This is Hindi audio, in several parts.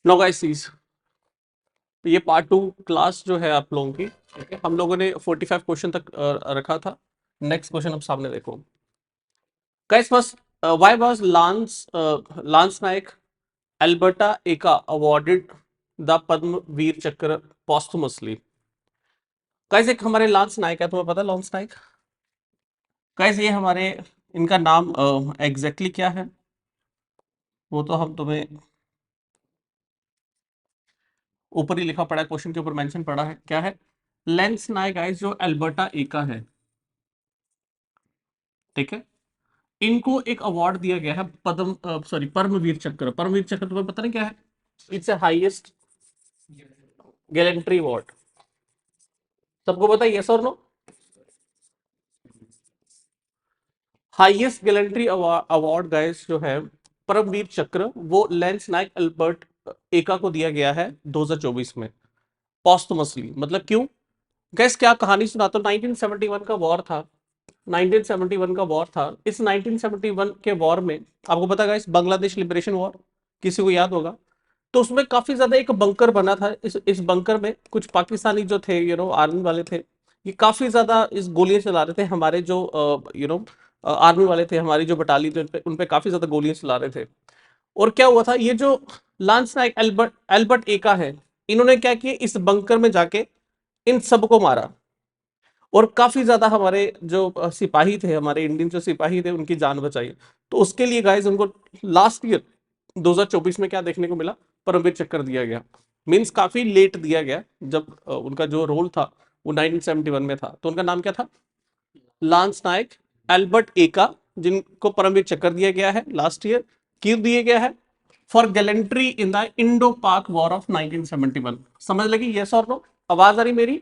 नो गाइस सीज, ये पार्ट 2 क्लास जो है आप लोगों की, ठीक है। हम लोगों ने 45 क्वेश्चन तक रखा था। नेक्स्ट क्वेश्चन अब सामने देखो guys. First, why was lance Naik Albert Ekka awarded the Padma Vir Chakra posthumously. Guys एक हमारे लांस नायक है, तुम्हें पता है लांस नायक? गाइस ये हमारे, इनका नाम एग्जैक्टली क्या है वो तो हम तुम्हें ऊपर ही लिखा पड़ा है, क्वेश्चन के ऊपर मेंशन पड़ा है। क्या है? लेंस नायक गाइस जो एल्बर्टा एका है, ठीक है। इनको एक अवार्ड दिया गया है, पद्म सॉरी परमवीर चक्र। परमवीर चक्र तुम्हें पता नहीं क्या है? It's highest gallantry award. सबको पता है, यस और no? Highest gallantry award guys जो है परमवीर चक्र, वो लेंस नायक अल्बर्ट एका को दिया गया है 2024 में पोस्टमसली। मतलब क्यों गैस? क्या कहानी सुनाता हूं। 1971 का वॉर था। 1971 का वॉर था। इस 1971 के वॉर में आपको पता है गाइस, बांग्लादेश लिबरेशन वॉर, किसी को याद होगा? तो उसमें काफी ज्यादा एक बंकर बना था। इस बंकर में कुछ पाकिस्तानी जो थे, आर्मी वाले थे, ये काफी ज्यादा इस गोलियां चला रहे थे। हमारे जो आर्मी वाले थे, हमारी जो बटालियन थे, उन पे काफी ज्यादा गोलियां चला रहे थे। और क्या हुआ था, ये जो लांस नायक एल्बर्ट एल्बर्ट एका है, इन्होंने क्या किया, इस बंकर में जाके इन सबको मारा। और काफी ज्यादा हमारे जो सिपाही थे, हमारे इंडियन जो सिपाही थे, उनकी जान बचाई। तो उसके लिए गाइस उनको लास्ट ईयर 2024 में क्या देखने को मिला? परमवीर चक्र दिया गया। मींस काफी लेट दिया गया, जब उनका जो रोल था वो 1971 में था। तो उनका नाम क्या था? लांस नायक एल्बर्ट एका, जिनको परमवीर चक्र दिया गया है लास्ट ईयर। क्यों दिया गया है? For gallantry in the Indo पाक वॉर ऑफ 1971। समझ लगी? यस और नो? आवाज आ रही मेरी?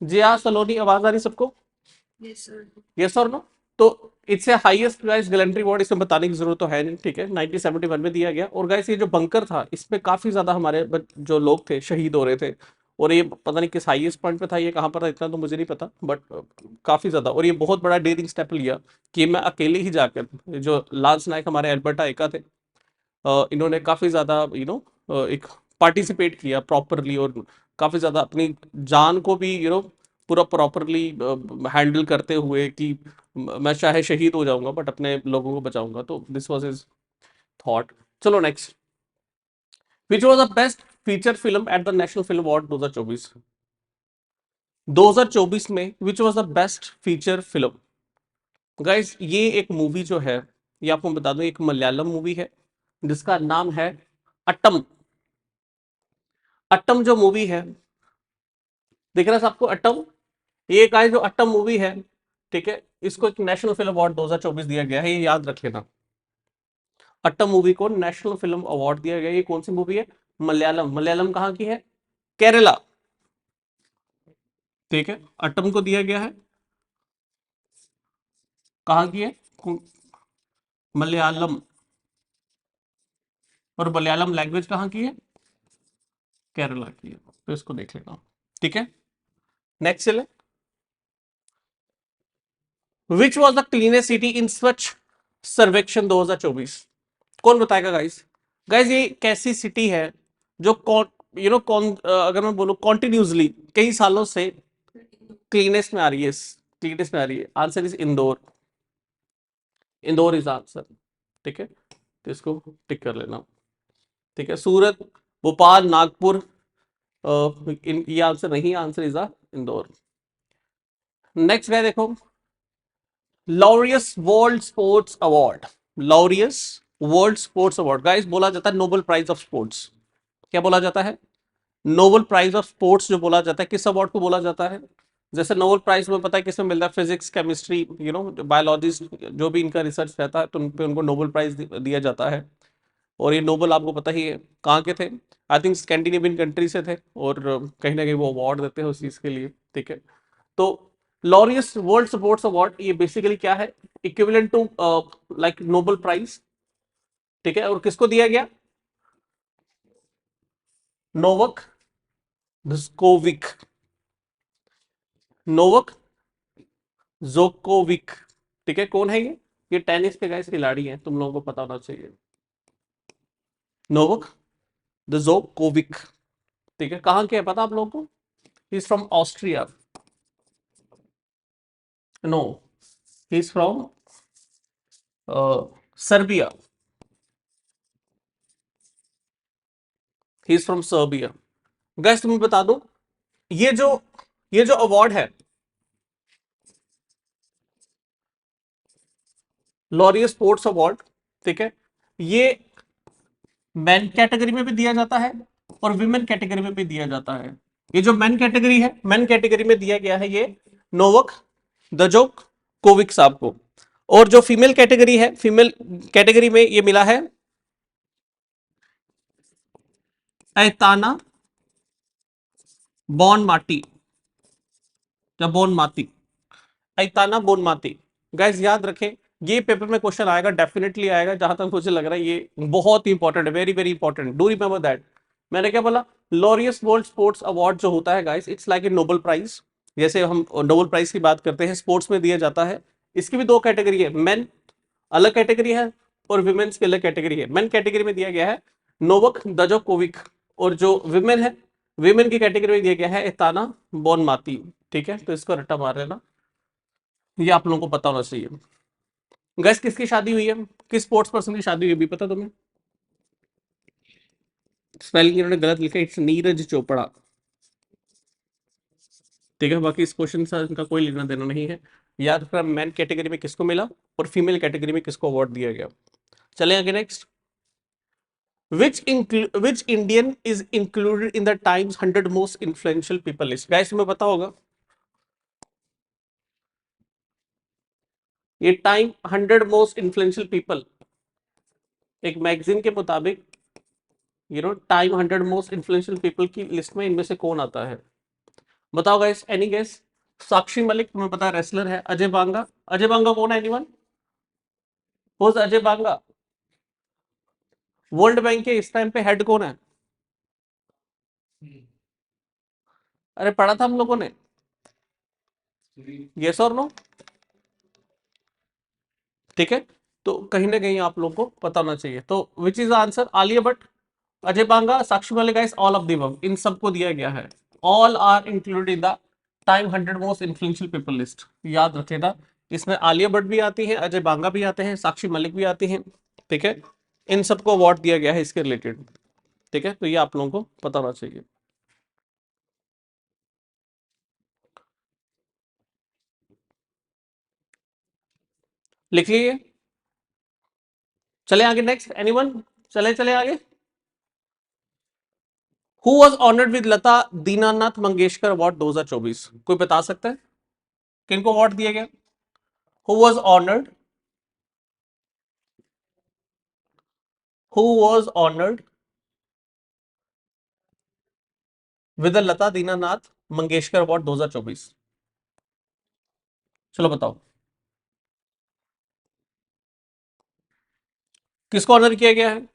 जिया सलोनी, आवाज आ रही सबको? यस और नो? तो it's a highest guys gallantry award, इसमें बताने की जरूरत तो है नहीं, ठीक है। 1971 में दिया गया। और गाइस ये जो बंकर था, इसमें काफी ज्यादा हमारे जो लोग थे शहीद हो रहे थे। और ये पता नहीं किस हाईएस्ट पॉइंट पे था, ये कहां पर था इतना तो मुझे नहीं पता, बट काफी ज्यादा। और ये बहुत बड़ा डेयरिंग स्टेप लिया कि मैं अकेले ही जाकर, जो लांस नायक हमारे एल्बर्टा एका थे, इन्होंने काफी ज्यादा एक पार्टिसिपेट किया प्रॉपरली, और काफी ज्यादा अपनी जान को भी पूरा प्रॉपरली हैंडल करते हुए कि मैं चाहे शहीद हो जाऊंगा बट अपने लोगों को बचाऊंगा। तो दिस वाज हिज थॉट। चलो next, which was the best feature film at the national film award 2024? 2024 में which was the best feature film? Guys ये एक मूवी जो है, ये आपको बता दूं, एक मलयालम मूवी है जिसका नाम है अट्टम। अट्टम जो मूवी है, दिख रहा है सबको अट्टम? ये गाइस जो अट्टम मूवी है, ठीक है, इसको एक नेशनल फिल्म अवार्ड 2024 दिया गया है, ये याद रख लेना। अट्टम मूवी को नेशनल फिल्म अवार्ड दिया गया। ये कौन सी मूवी है? मलयालम। मलयालम कहाँ की है? केरला, ठीक है। अट्टम को दिया गया है, कहाँ की है? मलयालम। और मलयालम लैंग्वेज कहाँ की है? केरला की है। तो इसको देख लेना, ठीक है। नेक्स्ट चले, which was the cleanest city in स्वच्छ सर्वेक्षण 2024? कौन बताएगा गाइस? गाइस ये कैसी सिटी है जो कौन, कौन, अगर मैं बोलूं कॉन्टिन्यूसली कई सालों से क्लीनेस्ट में आ रही है, क्लीनेस्ट में आ रही है? Answer is Indore. Indore is answer, ठीक है। तो इसको टिक कर लेना, ठीक है। सूरत, भोपाल, नागपुर, ये आंसर नहीं, आंसर इज इंदौर। नेक्स्ट है देखो, Laureus world sports award. Laureus world sports award guys बोला जाता है नोबेल प्राइज ऑफ स्पोर्ट्स। क्या बोला जाता है? नोबेल प्राइज ऑफ स्पोर्ट्स जो बोला जाता है, किस अवार्ड को बोला जाता है? जैसे नोबेल प्राइज में पता है किसमें मिलता है? फिजिक्स, केमिस्ट्री, बायोलॉजिस्ट, जो भी इनका रिसर्च रहता है, तो उन पे उनको नोबेल प्राइज दिया जाता है। और ये नोबेल आपको पता ही है कहाँ के थे? आई थिंक स्कैंडिनेवियन कंट्री से थे। और कहीं ना कहीं वो अवार्ड देते हैं उस चीज के लिए, ठीक है। तो लॉरियस वर्ल्ड स्पोर्ट्स अवार्ड ये बेसिकली क्या है? Equivalent to like Nobel prize, ठीक है। और किसको दिया गया? नोवक जोकोविक, नोवक जोकोविक, ठीक है। कौन है ये टेनिस के गाइस खिलाड़ी हैं, तुम लोगों को पता होना चाहिए। नोवक दजोकोविक। ठीक है, कहाँ के है पता आप लोगों को? He is from Austria. No, he is from Serbia. He is from Serbia. Guys तुम्हें बता दो, ये जो ये जो अवार्ड है, लॉरियल स्पोर्ट्स अवार्ड, ठीक है, ये मेन कैटेगरी में भी दिया जाता है और विमेन कैटेगरी में भी दिया जाता है। ये जो मेन कैटेगरी है, मेन कैटेगरी में दिया गया है ये नोवक दजोक कोविक साहब को। और जो फीमेल कैटेगरी है, फीमेल कैटेगरी में ये मिला है ऐताना बॉन माटी, या बोन माती, ऐताना बोन माती। गाइस याद रखें, ये पेपर में क्वेश्चन आएगा, डेफिनेटली आएगा, जहां तक मुझे लग रहा है ये बहुत ही इंपॉर्टेंट है, very very important, do remember that. मैंने क्या बोला? लॉरियस वर्ल्ड स्पोर्ट्स अवार्ड जो होता है guys, it's like a Nobel prize. जैसे हम नोबेल प्राइज की बात करते हैं, स्पोर्ट्स में दिया जाता है। इसकी भी दो कैटेगरी है, मेन अलग कैटेगरी है और विमेन्स की अलग कैटेगरी है। मेन कैटेगरी में दिया गया है नोवक दजोकोविक, और जो विमेन है, विमेन की कैटेगरी में दिया गया है एताना बोनमाती। ठीक है, तो इसको रट्टा मार लेना, ये आप लोगों को पता होना चाहिए। गैस किसकी शादी हुई है, किस स्पोर्ट्स पर्सन की शादी हुई है, भी पता तुम्हें? स्पेलिंग इन्होंने गलत लिखा, इट्स नीरज चोपड़ा। ठीक है, बाकी इस क्वेश्चन से इनका कोई लेना देना नहीं है। याद रखना मैन कैटेगरी में किसको मिला और फीमेल कैटेगरी में किसको अवार्ड दिया गया। चलें आगे next. which Indian is included in the Times 100 most influential people list? Guys तुम्हें पता होगा, ये टाइम 100 मोस्ट इन्फ्लुएंशियल पीपल, एक मैगजीन के मुताबिक, टाइम 100 मोस्ट इन्फ्लुएंशियल पीपल की लिस्ट में इनमें से कौन आता है? बताओ guys, any guess? Sakshi Malik तुम्हें पता है, रेसलर है। अजय बांगा, अजय बांगा कौन है? एनीवन? होज अजय बांगा? वर्ल्ड बैंक के इस टाइम पे हेड कौन है? अरे पढ़ा था हम लोगों ने, यस और नो? ठीक है, तो कहीं ना कहीं आप लोगों को पता होना चाहिए। तो which is answer? Alia Bhatt, Ajay Banga, Sakshi Malik, guys all of the above, इन सबको दिया गया है। All are included in the Time 100 most influential people list. याद रखिएगा, इसमें आलिया भट्ट भी आती है, अजय बांगा भी आते हैं, साक्षी मलिक भी आती हैं। ठीक है, इन सबको अवार्ड दिया गया है इसके रिलेटेड। ठीक है, तो ये आप लोगों को पता होना चाहिए। लिख लीजिए, चले आगे नेक्स्ट, एनीवन? चले चले आगे। Who was honoured with Lata Dinanath Mangeshkar award 2024? कोई बता सकता है किनको अवार्ड दिया गया? Who was honoured, who was honoured with Lata Dinanath Mangeshkar award 2024? चलो बताओ, किसको ऑनर किया गया है?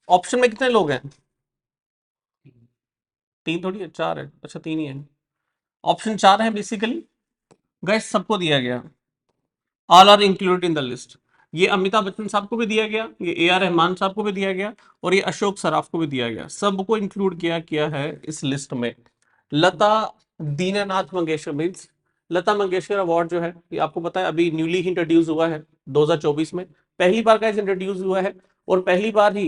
ऑप्शन में कितने लोग हैं? तीन थोड़ी है, चार है। अच्छा, तीन ही है। ऑप्शन चार है बेसिकली। गैस सबको दिया गया, all are included in the list. ये अमिताभ बच्चन साहब को भी दिया गया, ये ए आर रहमान साहब को भी दिया गया, और ये अशोक सराफ को भी दिया गया। सबको इंक्लूड किया किया है इस लिस्ट में। लता दीनानाथ मंगेशकर मीन्स, लता मंगेशकर अवार्ड जो है, ये आपको पता है अभी न्यूली इंट्रोड्यूस हुआ है 2024 में, पहली बार का इंट्रोड्यूस हुआ है। और पहली बार ही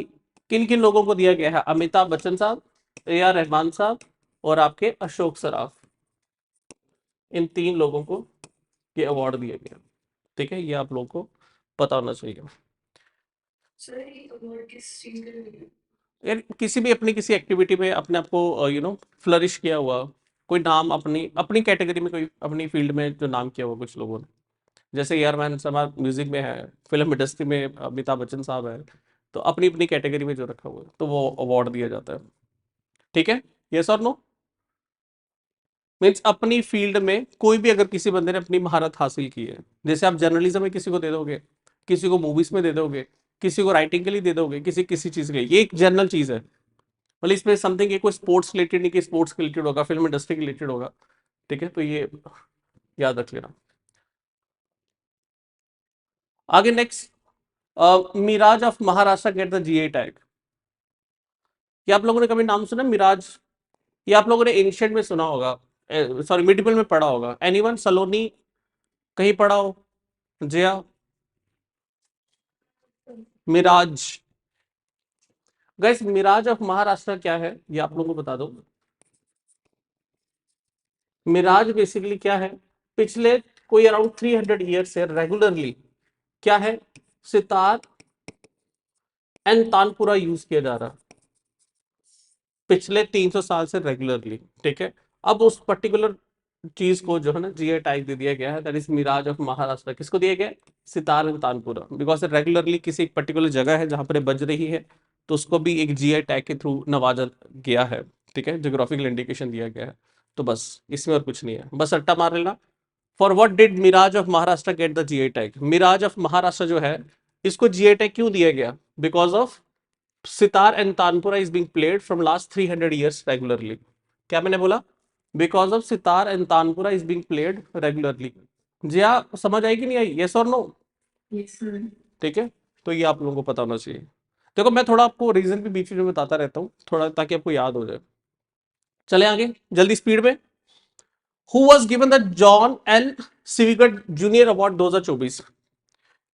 किन किन लोगों को दिया गया है? अमिताभ बच्चन साहब, ए आर रहमान साहब, और आपके अशोक सराफ। इन तीन लोगों को ये अवार्ड दिया गया। ठीक है, ये आप लोगों को पता होना चाहिए। यार किसी भी अपनी किसी एक्टिविटी में अपने आप को फ्लरिश किया हुआ, कोई नाम अपनी अपनी कैटेगरी में, कोई अपनी फील्ड में जो नाम किया हुआ कुछ लोगों ने, जैसे यार मैन साहब म्यूजिक में है, फिल्म इंडस्ट्री में अमिताभ बच्चन साहब है, तो अपनी अपनी कैटेगरी में जो रखा हुआ है तो वो अवार्ड दिया जाता है। ठीक है, यस और नो? मीन्स अपनी फील्ड में कोई भी अगर किसी बंदे ने अपनी महारत हासिल की है, जैसे आप जर्नलिज्म में किसी को दे दोगे, किसी को मूवीज में दे दोगे, किसी को राइटिंग के लिए दे दोगे, किसी किसी चीज के लिए, ये एक जनरल चीज है। मतलब इसमें समथिंग, कोई स्पोर्ट्स रिलेटेड नहीं कि स्पोर्ट्स के रिलेटेड होगा, फिल्म इंडस्ट्री के रिलेटेड होगा। ठीक है, तो ये याद रख लेना। आगे next, Miraj of Maharashtra get the GI tag. ये आप लोगों ने कभी नाम सुना मिराज? ये आप लोगों ने एंशियंट में सुना होगा, सॉरी मिडिवल में पढ़ा होगा। एनीवन सलोनी कहीं पढ़ा हो? जया, मिराज। गैस मिराज ऑफ महाराष्ट्र क्या है ये आप लोगों को बता दो। मिराज बेसिकली क्या है, पिछले कोई अराउंड 300 ईयर से रेगुलरली क्या है, सितार एंड तानपुरा यूज किया जा रहा पिछले 300 साल से रेगुलरली, ठीक है। अब उस पर्टिकुलर चीज को जो है ना जीआई टैग दे दिया गया है, that is Miraj of Maharashtra. किसको दिया गया? Sitar and tanpura, because regularly किसी एक पर्टिकुलर जगह है जहां पर ये बज रही है, तो उसको भी एक जीआई टैग के थ्रू नवाजा गया है, ठीक है, ज्योग्राफिकल इंडिकेशन दिया गया है। तो बस इसमें और कुछ नहीं है, बस रट्टा मार लेना। For what did Miraj of Maharashtra get the GI tag? Miraj of Maharashtra जो है इसको जीआई टैग क्यों दिया गया? Because of sitar and tanpura is being played from last 300 years regularly. क्या मैंने बोला? Because of sitar and tanpura is being played regularly. जी हाँ, समझ आई कि नहीं आई? यस और नो? ठीक है, तो ये आप लोगों को पता होना चाहिए। देखो मैं थोड़ा आपको रीजन भी बीच में बताता रहता हूँ थोड़ा, ताकि आपको याद हो जाए। चले आगे जल्दी स्पीड में। Who was given the John L Swigert junior award 2024?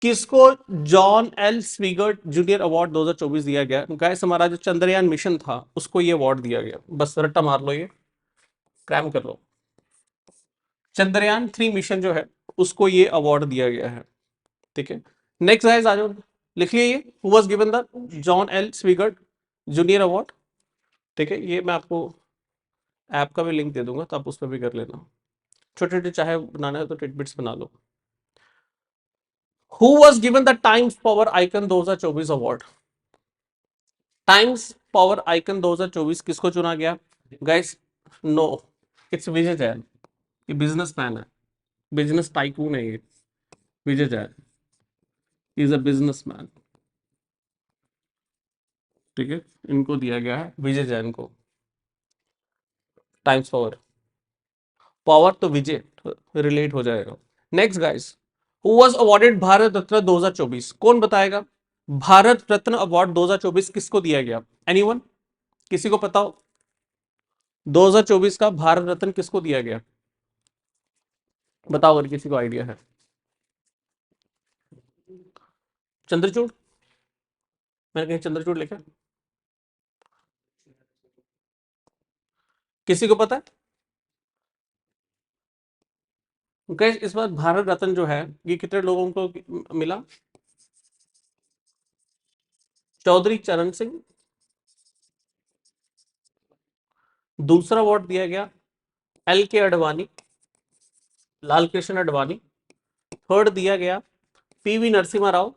किसको John L Swigert junior award 2024 दिया गया? गाइस हमारा जो चंद्रयान मिशन था उसको ये अवार्ड दिया गया, बस रट्टा मार लो, ये क्रैम कर लो। चंद्रयान 3 मिशन जो है उसको ये अवार्ड दिया गया है, ठीक है। नेक्स्ट गाइस आ जाओ, लिख लिए ये, who was given the John L Swigert junior award, ठीक है। ये मैं आपको ऐप का भी लिंक दे दूंगा तो आप उस पर भी कर लेना, छोटे छोटे चाहे बनाना है तो टिटबिट्स बना लो। Who was given the Times power icon 2024 award? Times power icon 2024 किसको चुना गया? Guys no, it's Vijay Jain. ये बिजनेस मैन है, बिजनेस टाइकून है ये, Vijay Jain is a business man, ठीक है। इनको दिया गया है विजय जैन को टाइम्स पावर। पावर तो विजय रिलेट हो जाएगा। Next guys, who was awarded Bharat Ratna 2024? कौन बताएगा? भारत रत्न अवार्ड 2024 किसको दिया गया? एनीवन? किसी को पता हो 2024 का भारत रत्न किसको दिया गया? बताओ अगर किसी को आइडिया है। चंद्रचूड़? मैंने कहीं चंद्रचूड़ लिखा? किसी को पता है? गैस इस बार भारत रत्न जो है ये कितने लोगों को मिला? चौधरी चरण सिंह। दूसरा अवार्ड दिया गया एल के अडवाणी, लाल कृष्ण अडवाणी। थर्ड दिया गया PV Narasimha Rao.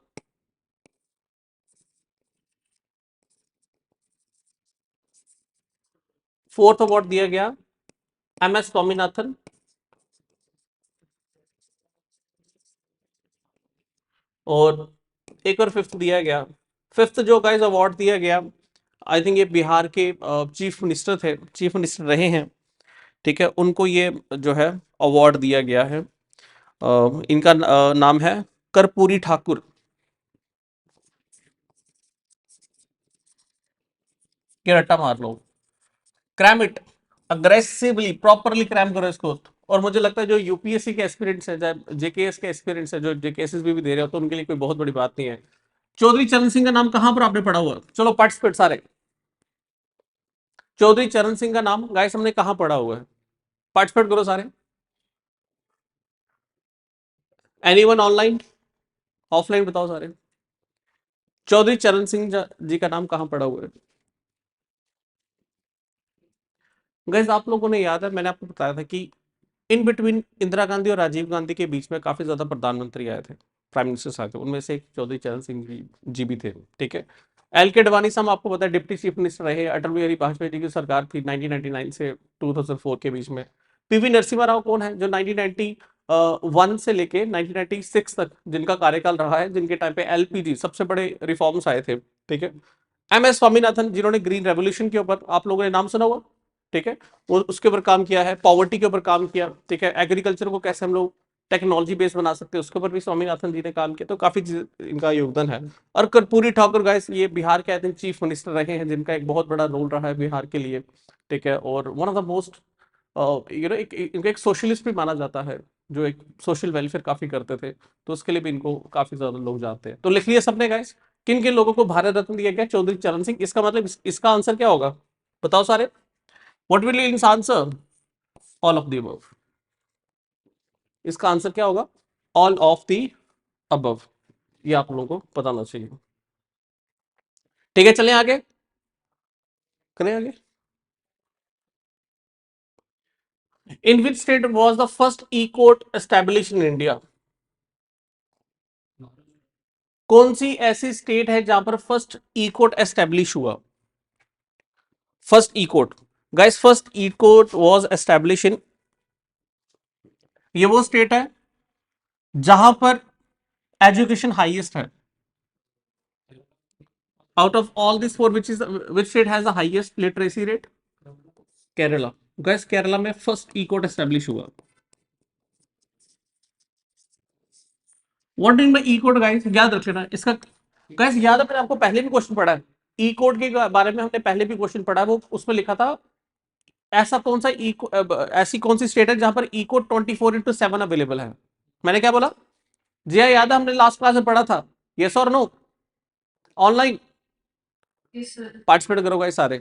Fourth award दिया गया एम एस स्वामीनाथन। और एक और फिफ्थ दिया गया, फिफ्थ जो गाइस अवार्ड दिया गया, आई थिंक ये बिहार के चीफ मिनिस्टर थे, चीफ मिनिस्टर रहे हैं, ठीक है, उनको ये जो है अवार्ड दिया गया है। इनका नाम है कर्पूरी ठाकुर। ये रट्टा मार लो, cram it aggressively, properly cram करो इसको। और मुझे लगता है जो यूपीएससी के एस्पिरेंट्स है, जेकेएस के एस्पिरेंट्स है, जो जेकेएसएस भी दे रहे हो, तो उनके लिए कोई बहुत बड़ी बात नहीं है। चौधरी चरण सिंह का नाम कहां पर आपने पढ़ा हुआ? चलो पार्टिसिपेट सारे। चौधरी चरण सिंह का नाम गाइस हमने कहां पढ़ा हुआ है? पार्टिसिपेट करो सारे। Anyone online? ऑफलाइन बताओ सारे। चौधरी चरण सिंह जी का नाम कहां पढ़ा हुआ है? गाइस आप लोगों ने याद है मैंने आपको बताया था कि इन बिटवीन इंदिरा गांधी और राजीव गांधी के बीच में काफी ज्यादा प्रधानमंत्री आए थे, प्राइम मिनिस्टर आए थे, उनमें से एक चौधरी चरण सिंह जी भी थे, ठीक है। एल के अडवाणी साहब आपको पता है डिप्टी चीफ मिनिस्टर रहे, अटल बिहारी वाजपेयी जी की सरकार थी 1999 से 2004 के बीच में। पीवी नरसिम्हा राव कौन है? जो 1991 से लेके 1996 तक जिनका कार्यकाल रहा है, जिनके टाइम पे एलपीजी सबसे बड़े रिफॉर्म्स आए थे, ठीक है। एम एस स्वामीनाथन जिन्होंने ग्रीन रेवोल्यूशन के ऊपर, आप लोगों ने नाम सुना हुआ, ठीक है, वो उसके ऊपर काम किया है, पॉवर्टी के ऊपर काम किया, ठीक है, एग्रीकल्चर को कैसे हम लोग टेक्नोलॉजी बेस बना सकते हैं, उसके ऊपर भी स्वामीनाथन जी ने काम किया, तो काफी इनका योगदान है। और कर्पूरी ठाकुर गाइस, ये बिहार के आई थिंक चीफ मिनिस्टर रहे हैं, जिनका एक बहुत बड़ा रोल रहा है बिहार के लिए, ठीक है। और वन ऑफ द मोस्ट इनको एक सोशलिस्ट भी माना जाता है, जो एक सोशल वेलफेयर काफी करते थे, तो उसके लिए भी इनको काफी ज्यादा लोग जानते हैं। तो लिख लिया सबने गाइस, किन किन लोगों को भारत रत्न दिया गया? चौधरी चरण सिंह। इसका मतलब इसका आंसर क्या होगा, बताओ सारे, what will B answer? All of the above. इसका आंसर क्या होगा? All of the above. ये आप लोगों को पता होना चाहिए, ठीक है। चलें आगे, करें आगे। In which state was the first E court establish in India? कौन सी ऐसी स्टेट है जहां पर फर्स्ट ई कोर्ट एस्टेब्लिश हुआ? First E court guys, first E court was establish in, ये वो स्टेट है जहां पर एजुकेशन हाईएस्ट है। Out of all this four which state has the highest literacy rate? Kerala. Guys Kerala में फर्स्ट ई कोर्ट एस्टेब्लिश हुआ। What in bye E code guys, याद रख लेना इसका। गाइस याद है, मैंने आपको पहले भी क्वेश्चन पढ़ा है ई कोड के बारे में, हमने पहले भी क्वेश्चन पढ़ा है, वो उसमें लिखा था ऐसा कौन सा ऐसी कौन सी स्टेट है जहां पर ई कोड 24/7 अवेलेबल है। मैंने क्या बोला जी? याद है, हमने लास्ट क्लास में पढ़ा था। यस और नो? ऑनलाइन पार्टिसिपेट करो गाइस सारे।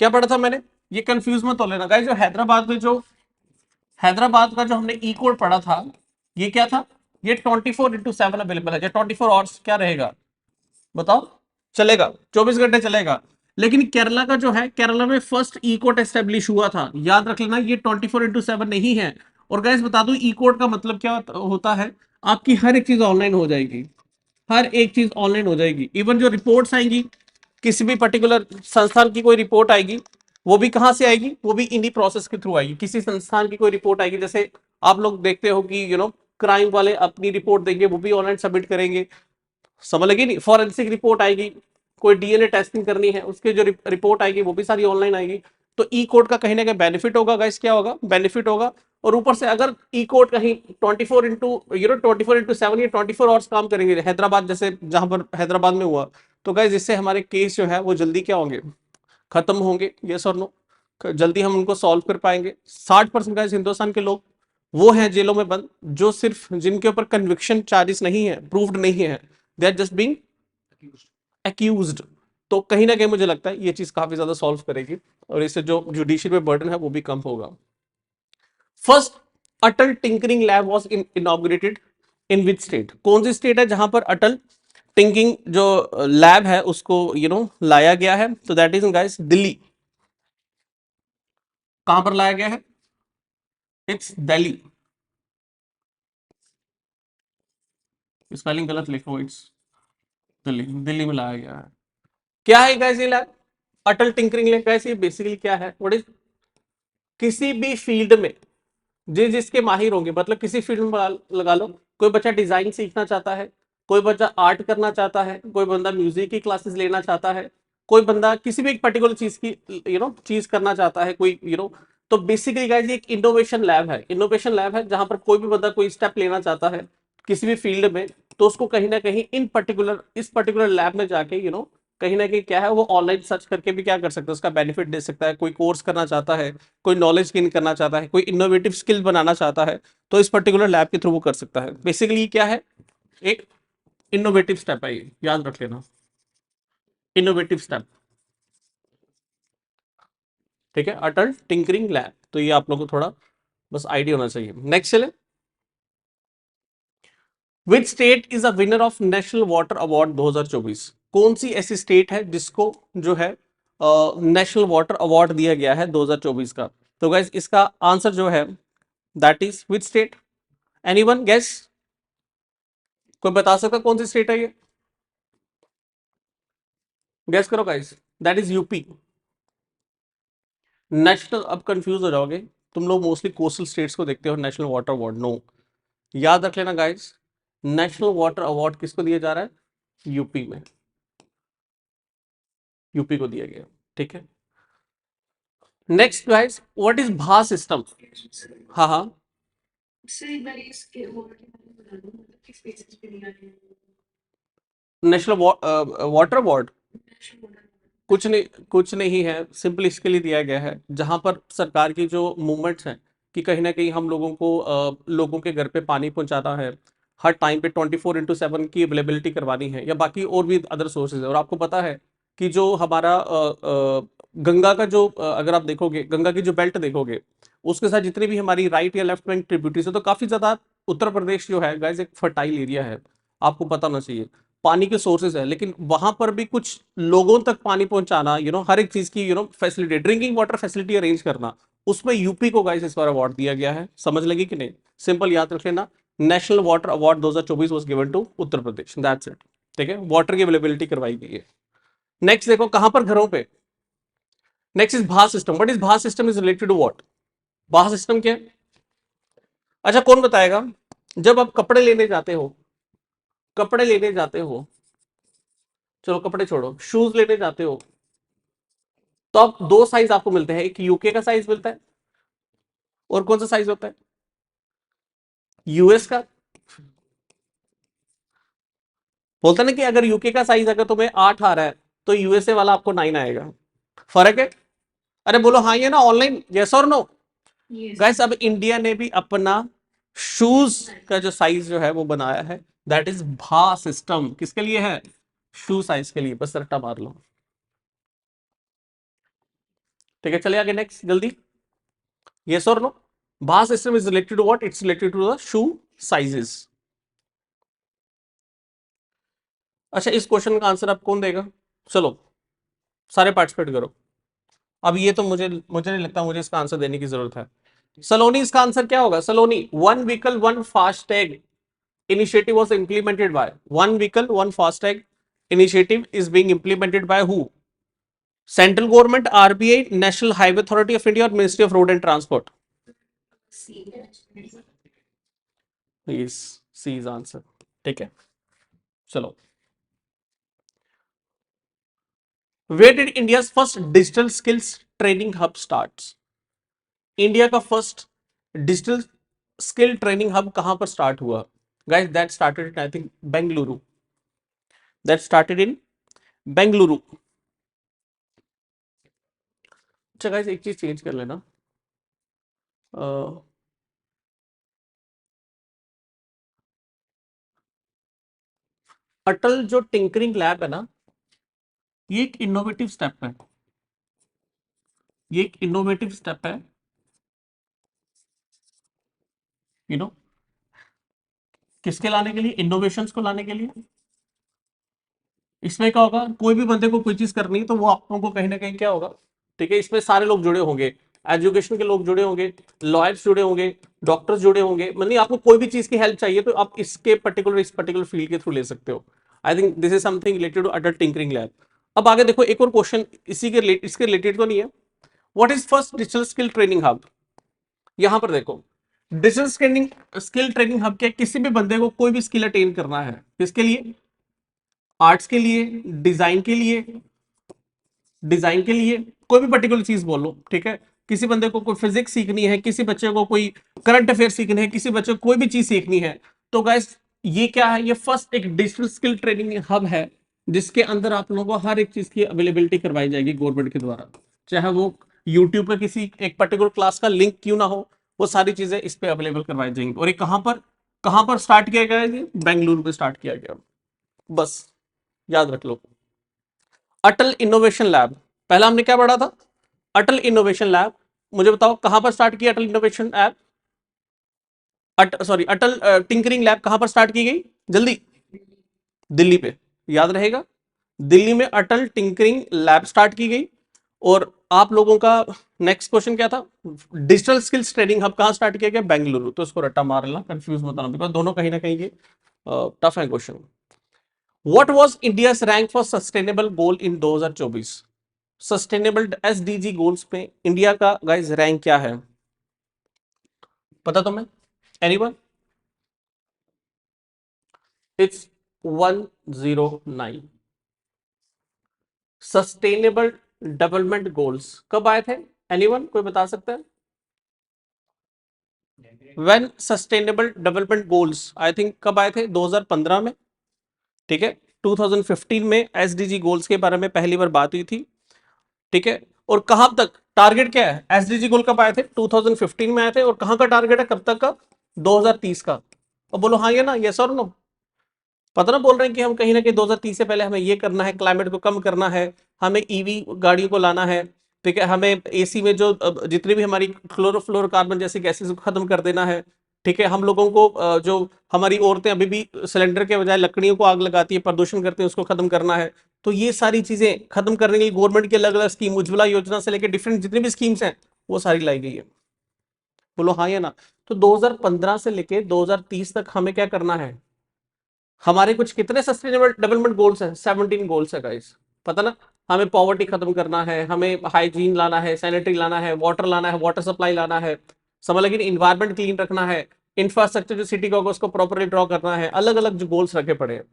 क्या पढ़ा था मैंने? ये कंफ्यूज मत हो लेना गाइस। जो हैदराबाद का जो हमने ई कोड पढ़ा था, ये क्या था? ये 24/7 अवेलेबल है। 24 आवर्स क्या रहेगा, बताओ? चलेगा, 24 घंटे चलेगा। लेकिन केरला का जो है, केरला में फर्स्ट ई कोर्ट एस्टेब्लिश हुआ था, याद रख लेना, ये 24/7 नहीं है। और गैस बता दूं ई कोर्ट का मतलब क्या होता है, आपकी हर एक चीज ऑनलाइन हो जाएगी, हर एक चीज ऑनलाइन हो जाएगी। इवन जो रिपोर्ट्स आएंगी, किसी भी पर्टिकुलर संस्थान की कोई रिपोर्ट आएगी, वो भी कहां से आएगी? वो भी इन्हीं प्रोसेस के थ्रू आएगी। किसी संस्थान की कोई रिपोर्ट आएगी, जैसे आप लोग देखते हो कि क्राइम वाले अपनी रिपोर्ट देंगे, वो भी ऑनलाइन सबमिट करेंगे, समझ लगी नहीं? फॉरेंसिक रिपोर्ट आएगी, कोई डीएनए टेस्टिंग करनी है, उसके जो रिपोर्ट आएगी वो भी सारी ऑनलाइन आएगी। तो ई कोड का कहीं ना कहीं बेनिफिट होगा गाइस, क्या होगा? बेनिफिट होगा। और ऊपर से अगर ई कोड कहीं 24/7 या 24 आवर्स काम करेंगे, हैदराबाद जैसे जहां पर हैदराबाद में हुआ, तो गाइस इससे हमारे केस जो है वो जल्दी क्या होंगे, खत्म होंगे। यस और नो? जल्दी हम उनको सॉल्व कर पाएंगे। 60% गाइस हिंदुस्तान के लोग वो हैं जेलों में बंद, जो सिर्फ जिनके ऊपर कन्विक्शन चार्जेस नहीं है, प्रूव्ड नहीं है, they are just being accused. तो कहीं ना कहीं मुझे लगता है ये चीज काफी ज्यादा सॉल्व करेगी, और इससे जो जुडिशियल में बर्डन है वो भी कम होगा। First Atal tinkering lab was inaugurated in which state? कौन सी स्टेट है जहां पर अटल टिंकिंग जो लैब है उसको लाया गया है? तो दैट इज गाइस दिल्ली। कहां पर लाया गया है? इट्स दिल्ली। स्पेलिंग गलत लिखो, इट्स दिल्ली, दिल्ली में लाया गया है। क्या है गाइस ये लैब? अटल टिंकरिंग लैब गाइस, ये बेसिकली क्या है? व्हाट इज, किसी भी फील्ड में जिसके माहिर होंगे, मतलब किसी फील्ड में लगा लो, कोई बच्चा डिजाइन सीखना चाहता है, कोई बच्चा आर्ट करना चाहता है, कोई बंदा म्यूजिक की क्लासेस लेना चाहता है, कोई बंदा किसी भी एक पर्टिकुलर चीज की चीज करना चाहता है, कोई तो बेसिकली गाइस ये एक इनोवेशन लैब है। इनोवेशन लैब है जहां पर कोई भी बंदा कोई स्टेप लेना चाहता है किसी भी फील्ड में, तो उसको कहीं ना कहीं इस पर्टिकुलर लैब में जाके कहीं ना कहीं क्या है, वो ऑनलाइन सर्च करके भी क्या कर सकता है, उसका बेनिफिट दे सकता है। कोई कोर्स करना चाहता है, कोई नॉलेज गेन करना चाहता है, कोई इनोवेटिव स्किल बनाना चाहता है, तो इस पर्टिकुलर लैब के थ्रू वो कर सकता है। बेसिकली क्या है, एक इनोवेटिव स्टेप है, ये याद रख लेना, इनोवेटिव स्टेप, ठीक है। अटल टिंकरिंग लैब, तो ये आप लोगों को थोड़ा बस आइडिया होना चाहिए। नेक्स्ट चले, which state is a winner of national water award 2024? कौन सी ऐसी स्टेट है जिसको जो है नेशनल वाटर अवार्ड दिया गया है 2024 का? तो गाइस इसका आंसर जो है, that is which state? Anyone guess? कोई बता सकता कौन सी स्टेट है ये? गेस करो guys, that is UP. National, अब कंफ्यूज हो जाओगे, तुम लोग मोस्टली कोस्टल स्टेट्स को देखते हो नेशनल वाटर अवार्ड, नो। याद रख लेना गाइस, नेशनल वाटर अवार्ड किसको दिया जा रहा है? यूपी में, यूपी को दिया गया, ठीक है। नेक्स्ट गाइस, व्हाट इज भा सिस्टम? हाँ हाँ, नेशनल वाटर अवार्ड कुछ नहीं है, सिंपल इसके लिए दिया गया है जहां पर सरकार की जो मूवमेंट्स हैं कि कहीं ना कहीं हम लोगों को लोगों के घर पे पानी पहुंचाना है, हर टाइम पे 24/7 की अवेलेबिलिटी करवानी है, या बाकी और भी अदर सोर्सेज है। और आपको पता है कि जो हमारा गंगा का जो अगर आप देखोगे, गंगा की जो बेल्ट देखोगे, उसके साथ जितनी भी हमारी राइट या लेफ्ट बैंक ट्रिब्यूटरीज है, तो काफी ज्यादा उत्तर प्रदेश जो है गाइस एक फर्टाइल एरिया है, आपको पता होना चाहिए। पानी के सोर्सेज है, लेकिन वहां पर भी कुछ लोगों तक पानी पहुंचाना, हर एक चीज की facility, drinking water facility arrange करना, उसमें यूपी को गाइस इस बार अवार्ड दिया गया है। समझ लगी कि नहीं? सिंपल याद रख लेना, national water award 2024 was given to Uttar Pradesh, that's it. ठीक है, वाटर की अवेलेबिलिटी करवाई गई है। नेक्स्ट देखो कहां पर, घरों पे। Next is Bha system. What is Bha system? Is related to what? Bha system क्या है? अच्छा, कौन बताएगा? जब आप कपड़े लेने जाते हो, कपड़े लेने जाते हो, चलो कपड़े छोड़ो, शूज लेने जाते हो, तो अब दो साइज आपको मिलते हैं, एक यूके का साइज मिलता है, और कौन सा साइज होता है? यूएस का। बोलता है ना कि अगर यूके का साइज अगर तुम्हें 8 आ रहा है, तो यूएसए वाला आपको 9 आएगा। फर्क है। अरे बोलो हाँ ये ना, ऑनलाइन यस और नो। गाइस अब इंडिया ने भी अपना शूज का जो साइज जो है वो बनाया है, दैट इज भा सिस्टम। किसके लिए है? शू साइज के लिए। बस रट्टा मार लो। ठीक है, चले आगे नेक्स्ट जल्दी। यस और no? Bha system is related to what? It's related to the shoe sizes. अच्छा, इस क्वेश्चन का आंसर आप कौन देगा? चलो सारे पार्टिसिपेट करो। अब ये तो मुझे नहीं लगता मुझे इसका आंसर देने की जरूरत है। सलोनी, इसका आंसर क्या होगा? Saloni, one vehicle one FASTag initiative was implemented by, one vehicle one fastag initiative is being implemented by who? Central government, RBI, National Highway Authority of India, or Ministry of Road and Transport? Yes, C is answer. ठीक है, चलो। Where did India's first digital skills training hub starts? India का first digital skill training hub कहां पर स्टार्ट हुआ? Guys that started in, I think, Bengaluru. That started in Bengaluru. अच्छा गाइस, एक चीज चेंज कर लेना। अटल जो टिंकरिंग लैब है ना, ये एक इनोवेटिव स्टेप है। ये एक इनोवेटिव स्टेप है, यू नो किसके लाने के लिए? इनोवेशंस को लाने के लिए। इसमें क्या होगा, कोई भी बंदे को कोई चीज करनी है तो वो आप लोगों को कहीं ना कहीं क्या होगा, ठीक है, इसमें सारे लोग जुड़े होंगे, एजुकेशन के लोग जुड़े होंगे, लॉयर्स जुड़े होंगे, डॉक्टर्स जुड़े होंगे, मतलब आपको कोई भी चीज की हेल्प चाहिए तो आप इस पर्टिकुलर फील्ड के थ्रू ले सकते हो। I think this is something related to adult tinkering lab. अब आगे देखो, एक और क्वेश्चन इसके रिलेटेड तो नहीं है। What is first digital skill training hub? यहां पर देखो, डिजिटल स्किल ट्रेनिंग हब क्या? किसी भी बंदे को कोई भी स्किल अटेन करना है, किसके लिए? आर्ट्स के लिए, डिजाइन के लिए, डिजाइन के लिए, कोई भी पर्टिकुलर चीज बोलो, ठीक है। किसी बंदे को कोई फिजिक्स सीखनी है, किसी बच्चे को कोई करंट अफेयर सीखने हैं, किसी बच्चे को कोई भी चीज सीखनी है, तो गाइस ये क्या है? ये फर्स्ट एक डिजिटल स्किल ट्रेनिंग हब है, जिसके अंदर आप लोगों को हर एक चीज की अवेलेबिलिटी करवाई जाएगी गवर्नमेंट के द्वारा। चाहे वो यूट्यूब पे किसी एक पर्टिकुलर क्लास का लिंक क्यों ना हो, वो सारी चीजें इस पे अवेलेबल करवाई जाएंगी। और ये कहां पर स्टार्ट किया गया है? बेंगलुरु में स्टार्ट किया गया। बस याद रख लो, अटल इनोवेशन लैब। पहला हमने क्या पढ़ा था? अटल इनोवेशन लैब। मुझे बताओ कहां पर स्टार्ट किया अटल इनोवेशन लैब? सॉरी, अटल टिंकरिंग लैब कहां पर स्टार्ट की गई? जल्दी। दिल्ली पे, याद रहेगा। दिल्ली में अटल टिंकरिंग लैब स्टार्ट की गई। और आप लोगों का नेक्स्ट क्वेश्चन क्या था? डिजिटल स्किल्स ट्रेनिंग हब कहां स्टार्ट किया गया? बेंगलुरु। तो इसको रट्टा मार लेना, कंफ्यूज मत होना, बिकॉज दोनों कहीं ना कहीं ये टफ है question. What was India's rank for sustainable goal in 2024? Sustainable SDG goals में इंडिया का गाइस रैंक क्या है? पता तुम्हें? Anyone? It's 109। Sustainable development goals कब आए थे? एनीवन, कोई बता सकता है? When sustainable development goals I think कब आए थे, 2015 में, ठीक है। 2015 में एसडीजी गोल्स के बारे में पहली बार बात हुई थी, ठीक है। और कहां तक टारगेट क्या है, एसडीजी गोल कब आए थे, 2015 में आए थे, और कहां का टारगेट है, कब तक का, 2030 का। और बोलो हाँ या ना, यस और नो। पता ना, बोल रहे हैं कि हम कहीं ना कहीं 2030 से पहले हमें ये करना है, क्लाइमेट को कम करना है, हमें ईवी गाड़ियों को लाना है, ठीक है, हमें एसी में जो जितनी भी हमारी क्लोरोफ्लोरोकार्बन जैसी गैसेस को खत्म कर देना है, ठीक है। हम लोगों को जो हमारी औरतें अभी भी सिलेंडर के बजाय लकड़ियों को आग लगाती है, प्रदूषण करते हैं, उसको खत्म करना है। तो ये सारी चीजें खत्म करने के लिए गवर्नमेंट की अलग अलग स्कीम, उज्ज्वला योजना से लेकर डिफरेंट जितनी भी स्कीम्स हैं वो सारी लाई गई है। बोलो हाँ या ना। तो 2015 से लेके 2030 तक हमें क्या करना है, हमारे कुछ कितने सस्टेनेबल डेवलपमेंट गोल्स हैं, 17 गोल्स है गाइस, पता ना। हमें पॉवर्टी खत्म करना है, हमें हाइजीन लाना है, सैनिटरी लाना है, वाटर लाना है, वाटर सप्लाई लाना है, समझ लगे, इन्वायरमेंट क्लीन रखना है, इंफ्रास्ट्रक्चर जो सिटी का होगा उसको प्रॉपरली ड्रॉ करना है, अलग अलग जो गोल्स रखे पड़े हैं।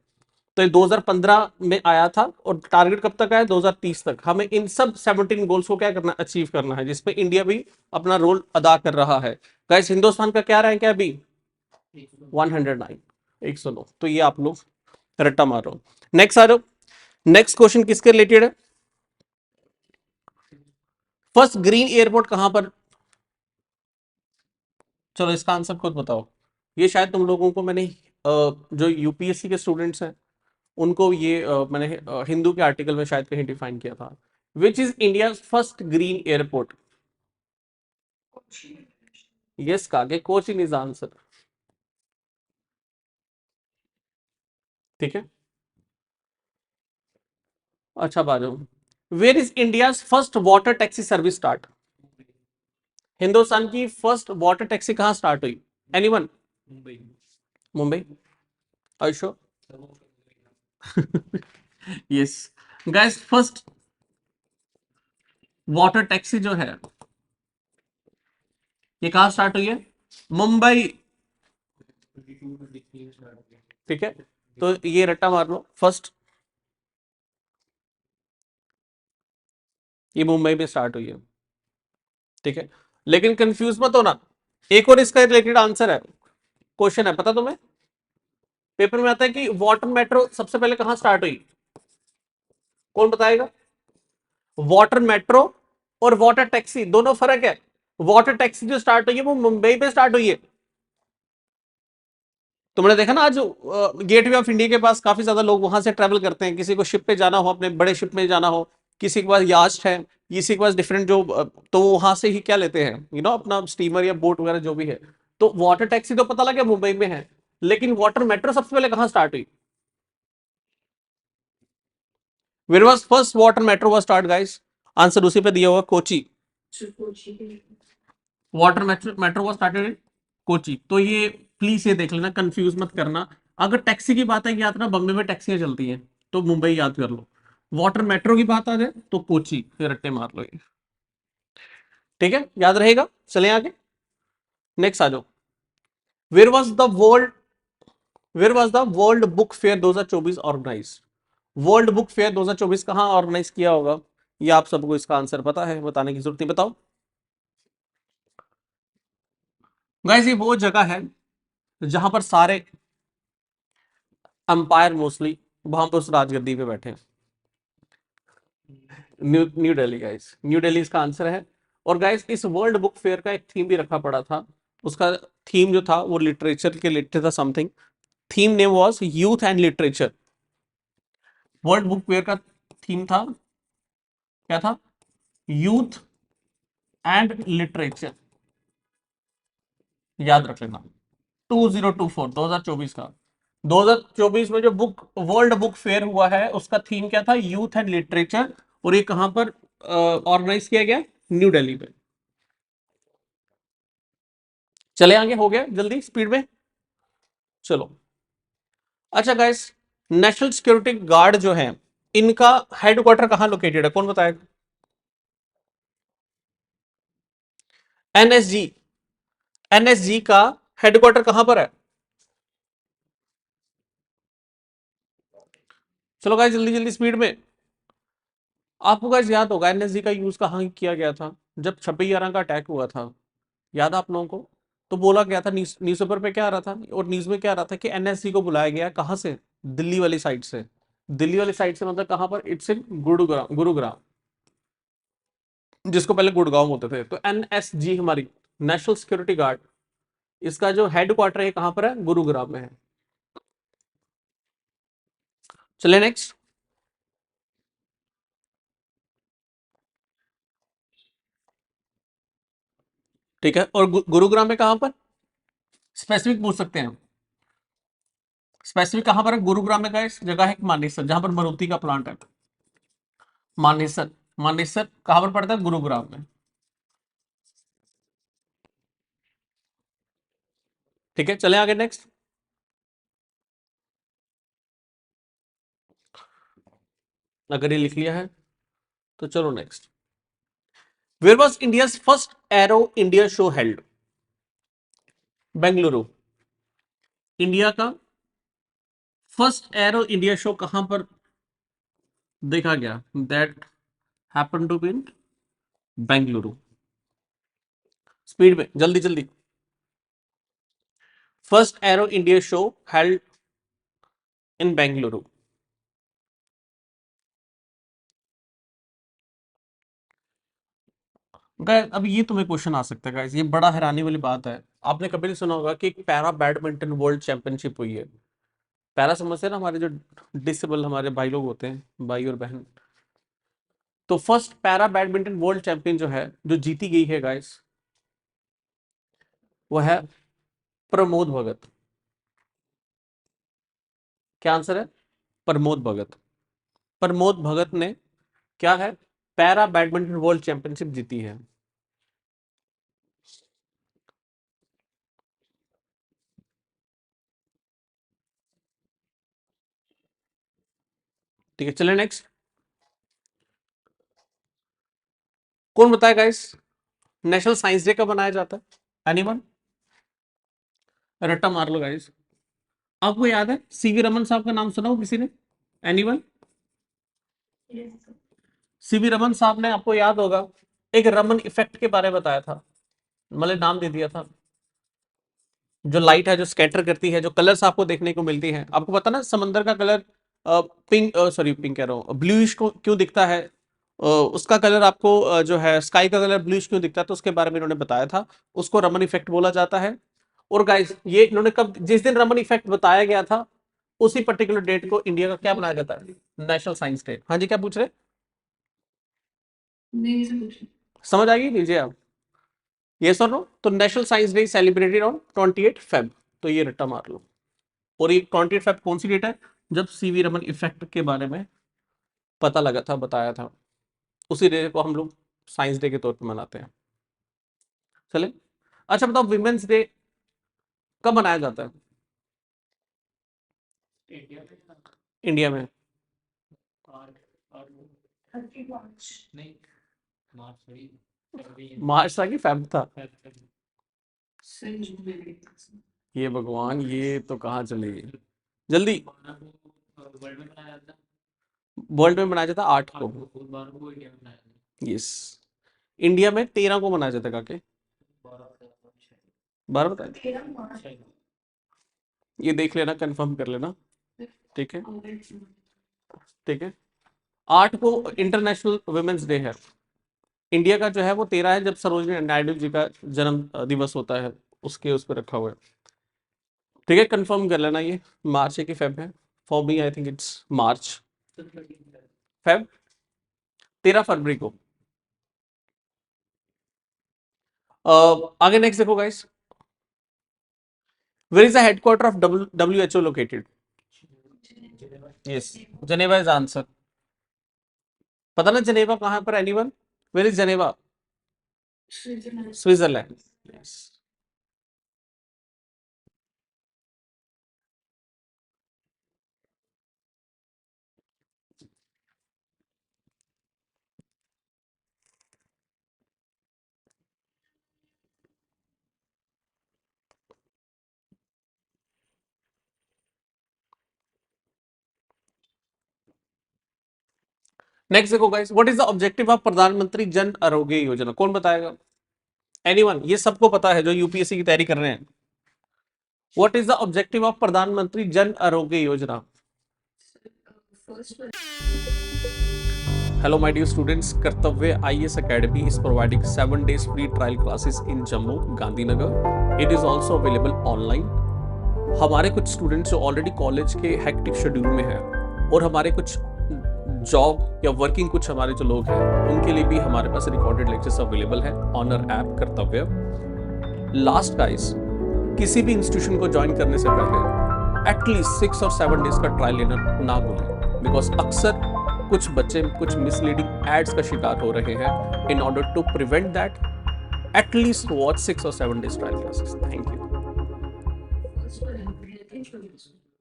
तो ये 2015 में आया था, और टारगेट कब तक आया, 2030 तक हमें इन सब 17 गोल्स को क्या करना, अचीव करना है, जिसपे इंडिया भी अपना रोल अदा कर रहा है। गाइस हिंदुस्तान का क्या रैंक है अभी, 109, 109। तो ये आप लोग रट्टा मारो। नेक्स्ट आ जाओ, नेक्स्ट क्वेश्चन किसके रिलेटेड है, फर्स्ट ग्रीन एयरपोर्ट कहां पर, चलो इसका आंसर खुद बताओ। ये शायद तुम लोगों को मैंने जो यूपीएससी के स्टूडेंट्स हैं उनको ये मैंने हिंदू के आर्टिकल में शायद कहीं डिफाइन किया था। Which is India first green airport, yes का आगे कोचिन इज आंसर, ठीक है। अच्छा बाजो, where is India first water taxi service start, Hindustan की फर्स्ट वाटर टैक्सी कहां स्टार्ट हुई, एनीवन, मुंबई, आयुषो, yes. Guys first water taxi जो है ये कहां स्टार्ट हुई है, मुंबई, ठीक है। तो ये रट्टा मार लो, फर्स्ट ये मुंबई में स्टार्ट हुई है, ठीक है। लेकिन कंफ्यूज मत होना, एक और इसका रिलेटेड आंसर है, क्वेश्चन है, पता तुम्हें, पेपर में आता है कि वाटर मेट्रो सबसे पहले कहां स्टार्ट हुई, कौन बताएगा, वाटर मेट्रो और वाटर टैक्सी दोनों फर्क है। वाटर टैक्सी जो स्टार्ट हुई है वो मुंबई पे स्टार्ट हुई है। तुमने देखा ना आज गेटवे ऑफ इंडिया के पास काफी ज्यादा लोग वहां से ट्रेवल करते हैं, किसी को शिप पे जाना हो, अपने बड़े शिप में जाना हो, किसी के पास यास्ट है, किसी के पास डिफरेंट जो तो वहां से ही क्या लेते हैं, अपना स्टीमर या बोट वगैरह जो भी है। तो वाटर टैक्सी तो पता लगा मुंबई में है, लेकिन वाटर मेट्रो सबसे पहले कहां स्टार्ट हुई, where was first water metro was start guys, answer उसी पे दिया हुआ, Kochi, water metro metro was started in Kochi. तो ये प्लीज ये देख लेना, कंफ्यूज मत करना। अगर टैक्सी की बात है याद ना, बम्बे में टैक्सियां चलती हैं, तो मुंबई याद कर लो। वाटर मेट्रो की बात आ जाए तो कोची, फिर रट्टे मार लो ये, ठीक है, याद रहेगा। चले आगे, नेक्स्ट आ जाओ। Where was the world where was the world book fair 2024 organize, world book fair 2024 कहां ऑर्गेनाइज किया होगा, ये आप सबको इसका आंसर पता है, बताने की जरूरत नहीं, बताओ। गाइस ये वो जगह है जहां पर सारे अंपायर मोस्टली वहां पर उस राजगद्दी पे बैठे हैं, new new Delhi guys, new Delhi इसका आंसर है। और गाइस इस वर्ल्ड बुक फेयर का एक थीम भी रखा पड़ा था, उसका थीम जो था वो लिटरेचर के रिलेटेड था, something, theme name was youth and literature. World book fair का थीम था, क्या था, यूथ एंड लिटरेचर, याद रख लेना। 2024 2024 का, 2024 में जो बुक वर्ल्ड बुक फेयर हुआ है उसका थीम क्या था, यूथ एंड लिटरेचर। और ये कहां पर ऑर्गेनाइज किया गया, न्यू दिल्ली में। चले आगे, हो गया जल्दी स्पीड में, चलो। अच्छा गाइस, नेशनल सिक्योरिटी गार्ड जो है इनका हेडक्वार्टर कहां लोकेटेड है, कौन बताएगा, एनएसजी, एनएसजी का हेडक्वार्टर कहां पर है, चलो गाइस जल्दी जल्दी स्पीड में। आपको गाइस याद होगा एनएसजी का यूज कहां किया गया था, जब 26/11 का अटैक हुआ था, याद है आप लोगों को, तो बोला गया था न्यूज़पेपर पे क्या आ रहा था और न्यूज में क्या आ रहा था कि एनएसजी को बुलाया गया कहां से, दिल्ली वाली साइड से। दिल्ली वाली साइड से मतलब कहां पर, इट्स इन गुरुग्राम, गुरुग्राम, जिसको पहले गुड़गांव होते थे। तो एनएसजी हमारी नेशनल सिक्योरिटी गार्ड, इसका जो हेड क्वार्टर है कहां पर है, गुरुग्राम में है। चले नेक्स्ट। ठीक है, और गुरुग्राम में कहां पर, स्पेसिफिक पूछ सकते हैं, स्पेसिफिक कहां पर है गुरुग्राम में, का जगह है मानेसर, जहां पर मारुति का प्लांट है। मानेसर, मानेसर कहां पर पड़ता है, गुरुग्राम में। ठीक है, चले आगे नेक्स्ट। अगर ये लिख लिया है तो चलो next. Where was India's first aero India show held, Bengaluru. India का फर्स्ट एरो इंडिया शो कहां पर देखा गया, that happen to be in Bengaluru. Speed में, जल्दी जल्दी। First aero India show held in Bengaluru. Guys अब ये तुम्हें क्वेश्चन आ सकता है गाइस, ये बड़ा हैरानी वाली बात है। आपने कभी नहीं सुना होगा कि एक पैरा बैडमिंटन वर्ल्ड चैंपियनशिप हुई है। पैरा समझते हैं ना, हमारे जो डिसेबल हमारे भाई लोग होते हैं, भाई और बहन। तो first para badminton world champion जो है, जो जीती गई है गाइस, वो है प्रमोद भगत। क्या आंसर है, प्रमोद भगत। प्रमोद भगत ने क्या है, पैरा बैडमिंटन वर्ल्ड चैंपियनशिप जीती है। ठीक है, चले नेक्स्ट। कौन बताएगा गाइस, नेशनल साइंस डे कब मनाया जाता है, एनीवन, रट्टा मार लो गाइस। आपको याद है सीवी रमन साहब का नाम सुना हो किसी ने, एनीवन। सीवी रमन साहब ने, आपको याद होगा, एक रमन इफेक्ट के बारे में बताया था, मतलब नाम दे दिया था। जो लाइट है जो स्कैटर करती है, जो कलर्स आपको देखने को मिलती है, आपको पता ना समंदर का कलर पिंक, सॉरी पिंक कह रहा हूँ, ब्लूइश को क्यों दिखता है, उसका कलर आपको जो है स्काई का कलर ब्लूइश क्यों दिखता है, तो उसके बारे में इन्होंने बताया था। उसको रमन इफेक्ट बोला जाता है। और गाइस ये इन्होंने कब, जिस दिन रमन इफेक्ट बताया गया था, उसी पर्टिकुलर डेट को इंडिया का क्या बनाया जाता है, नेशनल साइंस डे। हाँ जी, क्या पूछ रहे, समझ आएगी, लीजिए आप। ये सुनो, तो national science day celebrated on 28 Feb, तो ये रट्टा मार लो। और ये 28 फेब कौन सी डेट है, जब सीवी रमन इफेक्ट के बारे में पता लगा था, बताया था। उसी डे को हम लोग साइंस डे के तौर पे मनाते हैं। चले, अच्छा बताओ, विमेंस डे कब मनाया जाता है इंडिया में, मार्च था कि फेब था, ये भगवान, ये तो कहाँ चले गए, जल्दी। वर्ल्ड में मनाया जाता है 8 को, यस। इंडिया में 13 को मनाया जाता है, काके 12 बताए, ये देख लेना, कंफर्म कर लेना। ठीक है, ठीक है। 8 को इंटरनेशनल वुमेन्स डे है। इंडिया का जो है वो 13 है, जब सरोजिनी नायडू जी का जन्म दिवस होता है, उसके उस पर रखा हुआ है। ठीक है, कंफर्म कर लेना, ये मार्च है कि फेब है। For me I think it's March, Feb, 13 फरवरी को। आगे नेक्स्ट देखो guys, where is the headquarter of WHO located, yes, Geneva is answer. पता ना जेनेवा कहां पर, anyone, where is Geneva, Switzerland, yes. Next देखो guys, what is the objective of Pradhanmantri Jan Arogya Yojana, कौन बताएगा। एनीवन? ये सबको पता है जो यूपीएससी की तैयारी कर रहे हैं। What is the objective of Pradhanmantri Jan Arogya Yojana? Hello, my dear students. Kartavya IAS Academy is providing 7 days free trial classes in Jammu, Gandhinagar. It is also available online. हमारे कुछ स्टूडेंट्स जो ऑलरेडी कॉलेज के हेक्टिक शेड्यूल में हैं और हमारे कुछ जॉब या वर्किंग कुछ हमारे जो लोग हैं उनके लिए भी हमारे पास रिकॉर्डेड लेक्चर्स अवेलेबल है ऑन आवर ऐप कर्तव्य। लास्ट गाइस, किसी भी इंस्टीट्यूशन को ज्वाइन करने से पहले एटलीस्ट 6 और 7 डेज का ट्रायल लेना ना भूलें, बिकॉज अक्सर कुछ बच्चे कुछ मिसलीडिंग एड्स का शिकार हो रहे हैं। In order to prevent that, at least watch 6 और 7 days trial classes. Thank you.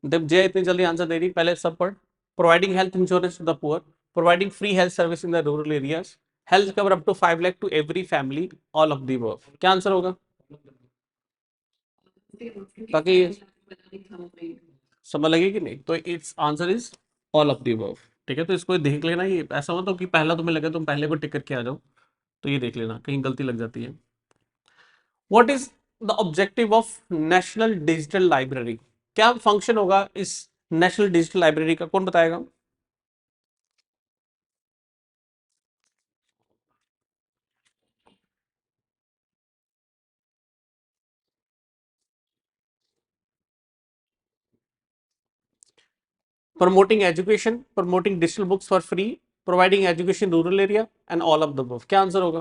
Dev Jay इतनी जल्दी आंसर दे रही, पहले सब पढ़। Providing health insurance to the poor, providing free health service in the rural areas, health cover up to 5 lakh to every family, all of the above. क्या आंसर होगा? ताकि समझ लगे कि नहीं, तो it's answer is all of the above. ठीक है, तो इसको देख लेना, ये ऐसा हो तो कि पहला तुम्हें लगे तुम पहले को टिक करके आ जाओ, तो ये देख लेना कहीं गलती लग जाती है। What is the objective of national digital library? क्या फंक्शन होगा इस नेशनल डिजिटल लाइब्रेरी का, कौन बताएगा? Promoting education, promoting digital books for free, providing education rural area and all of the above. क्या आंसर होगा?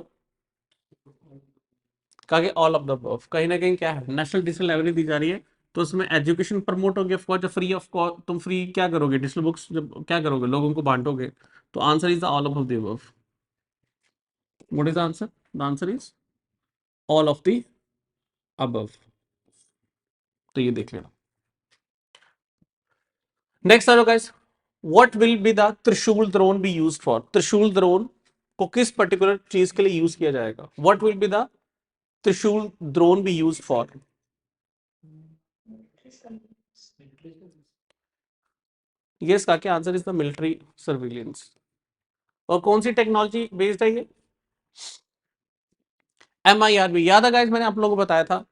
कहा ऑल ऑफ द अबव। कहीं ना कहीं क्या है, नेशनल डिजिटल लाइब्रेरी दी जा रही है तो उसमें एजुकेशन प्रमोट होगी, of course. Free of cost तुम फ्री क्या करोगे, डिजिटल बुक्स जब क्या करोगे, लोगों को बांटोगे। तो answer is the all of the above. What is the answer? The answer is all of the above. तो ये देख लेना। नेक्स्ट आलो guys, what will be the Trishul drone be used for? त्रिशूल द्रोण को किस पर्टिकुलर चीज के लिए यूज किया जाएगा? What will be the Trishul drone be used for? Yes का क्या answer is the military surveillance. और कौन सी टेक्नोलॉजी बेस्ड है ये? MIRV। याद है गाइस, मैंने आप लोगों को बताया था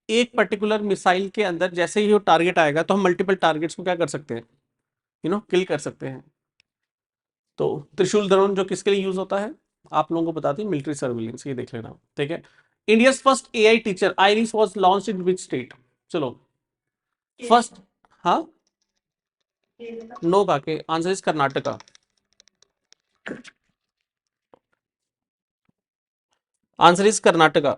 एक पर्टिकुलर मिसाइल के अंदर जैसे ही वो टारगेट आएगा तो हम मल्टीपल टारगेट्स को क्या कर सकते हैं, किल कर सकते हैं। तो त्रिशूल ड्रोन जो किसके लिए यूज होता है आप लोगों को बताते हैं, मिलिट्री सर्विलेंस। ये देख लेना, ठीक है। India's first AI teacher Iris was launched in which state? चलो फर्स्ट, हाँ नो काके answer is Karnataka. Answer is Karnataka.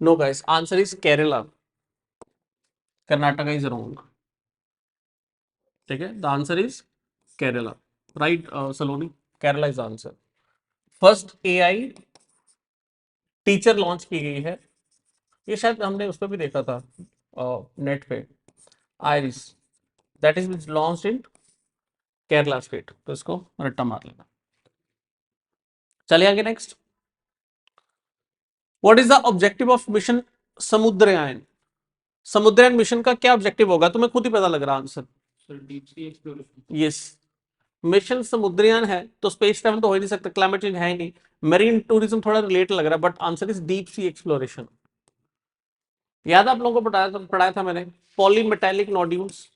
No guys, answer is Kerala. Karnataka is wrong. ठीक है, the answer is Kerala. Right Saloni, Kerala is answer. First AI teacher launch की गई है, ये शायद हमने उस पर भी देखा था नेट पे, iris, that is launch in Kerala state. तो इसको रट्टा मार लेना। चलिए आगे next. What is the objective of mission Samudrayaan? Samudrayaan mission का क्या ऑब्जेक्टिव होगा, तुम्हें खुद ही पता लग रहा आंसर। यस, मिशन समुद्रयान है तो स्पेस ट्रैवल तो हो ही नहीं सकता, क्लाइमेट चेंज है ही नहीं। मेरीन टूरिज्म थोड़ा रिलेट लग रहा है, but answer is deep sea exploration. याद आप लोगों को पढ़ाया था मैंने, पॉलीमेटेलिक नोड्यूल्स,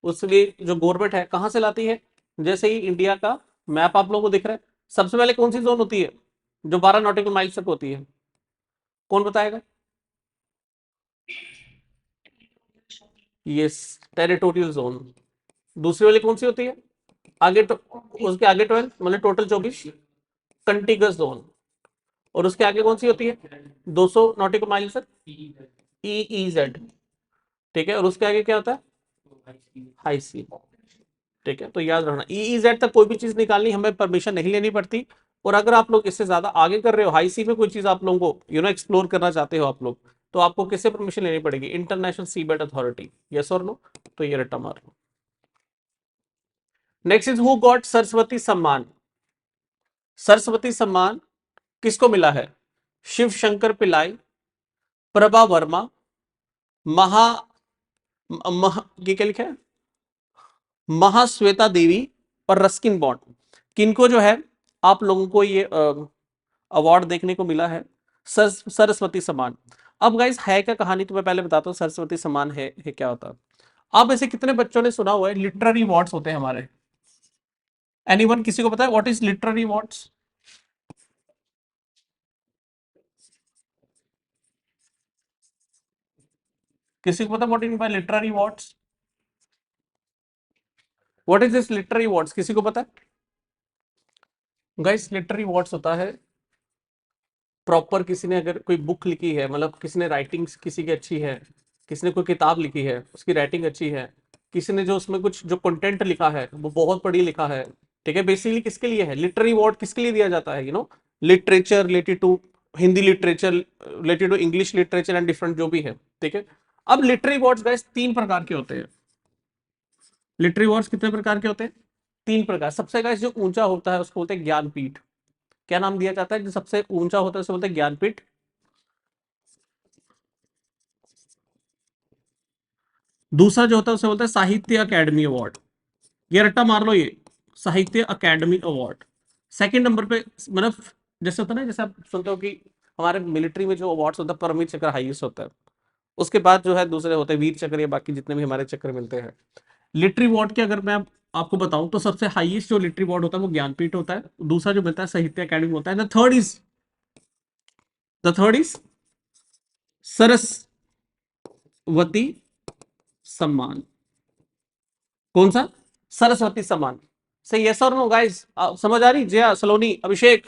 उसके जो गवर्नमेंट है कहां से लाती है? जैसे ही इंडिया का मैप आप लोगों को दिख रहा है, सबसे पहले कौन सी जोन होती है जो 12 नॉटिकल माइल्स तक होती है? कौन बताएगा? Yes, territorial zone. दूसरी वाली कौन सी होती है आगे उसके आगे 12, मतलब टोटल 24, कंटिगस जोन। और उसके आगे कौन सी होती है 200 नॉटिकल माइल तक? EEZ। ठीक है, और उसके आगे क्या होता है? हाई सी। ठीक है, तो याद रखना EEZ तक कोई भी चीज निकालनी हमें परमिशन नहीं लेनी पड़ती। और अगर आप लोग इससे ज्यादा आगे कर रहे हो, हाई सी में कोई चीज आप लोगों को एक्सप्लोर करना चाहते हो आप लोग, तो आपको किससे परमिशन लेनी पड़ेगी? International seabed authority. यस और नो? तो ये रट्टा मार लो। Next is who got Saraswati Samman? Saraswati सम्मान किसको मिला है? शिव शंकर पिल्लाई, प्रभा वर्मा, महा ये क्या लिखा है, महाश्वेता देवी और रस्किन बॉन्ड। किनको जो है आप लोगों को ये अवार्ड देखने को मिला है, सरस्वती सम्मान। अब गाइस है क्या कहानी, तो मैं पहले बताता हूँ सरस्वती सम्मान है क्या होता है। अब ऐसे कितने बच्चों ने सुना हुआ है लिटरेरी अवार्ड्स होते हैं हमारे, एनीवन, किसी को पता है व्हाट इज लिटरेरी अवार्ड्स? किसी को पता what is by literary awards? What is this literary awards, किसी को पता है? गाइस लिटरेरी अवार्ड्स होता है प्रॉपर, किसी ने अगर कोई बुक लिखी है, मतलब किसी ने राइटिंग किसी की अच्छी है, किसी ने कोई किताब लिखी है उसकी राइटिंग अच्छी है, किसी ने जो उसमें कुछ जो कंटेंट लिखा है वो बहुत पढ़ी लिखा है, ठीक है, बेसिकली किसके लिए है लिटरेरी अवार्ड, किसके लिए दिया जाता है, literature related to Hindi literature, related to English literature and different जो भी है, ठीक है। अब लिटरेरी अवार्ड्स गाइस तीन प्रकार के होते हैं। लिटरेरी अवार्ड्स कितने प्रकार के होते हैं? तीन प्रकार। सबसे गाइस जो ऊंचा होता है उसको बोलते हैं ज्ञानपीठ। क्या नाम दिया जाता है जो सबसे ऊंचा होता है उसे बोलते हैं ज्ञानपीठ। दूसरा जो होता है उसे बोलते हैं साहित्य अकेडमी अवार्ड। ये रट्टा मार लो, ये साहित्य अकेडमी अवार्ड। सेकंड नंबर पे, मतलब जैसे होता है ना, जैसे आप सुनते हो कि हमारे मिलिट्री में जो अवार्ड्स होता है परमवीर चक्र हाईएस्ट होता है, उसके बाद जो है दूसरे होते हैं वीर चक्र या बाकी जितने भी हमारे चक्र मिलते हैं। लिटरी अवार्ड के अगर मैं आपको बताऊं तो सबसे हाईएस्ट जो लिटरी अवार्ड होता है वो ज्ञानपीठ होता है, दूसरा जो मिलता है साहित्य अकेडमी होता है, द थर्ड इज सरस्वती सम्मान। कौन सा? सरस्वती सम्मान। सही, यस और नो गाइस? समझ आ रही? जया, सलोनी, अभिषेक,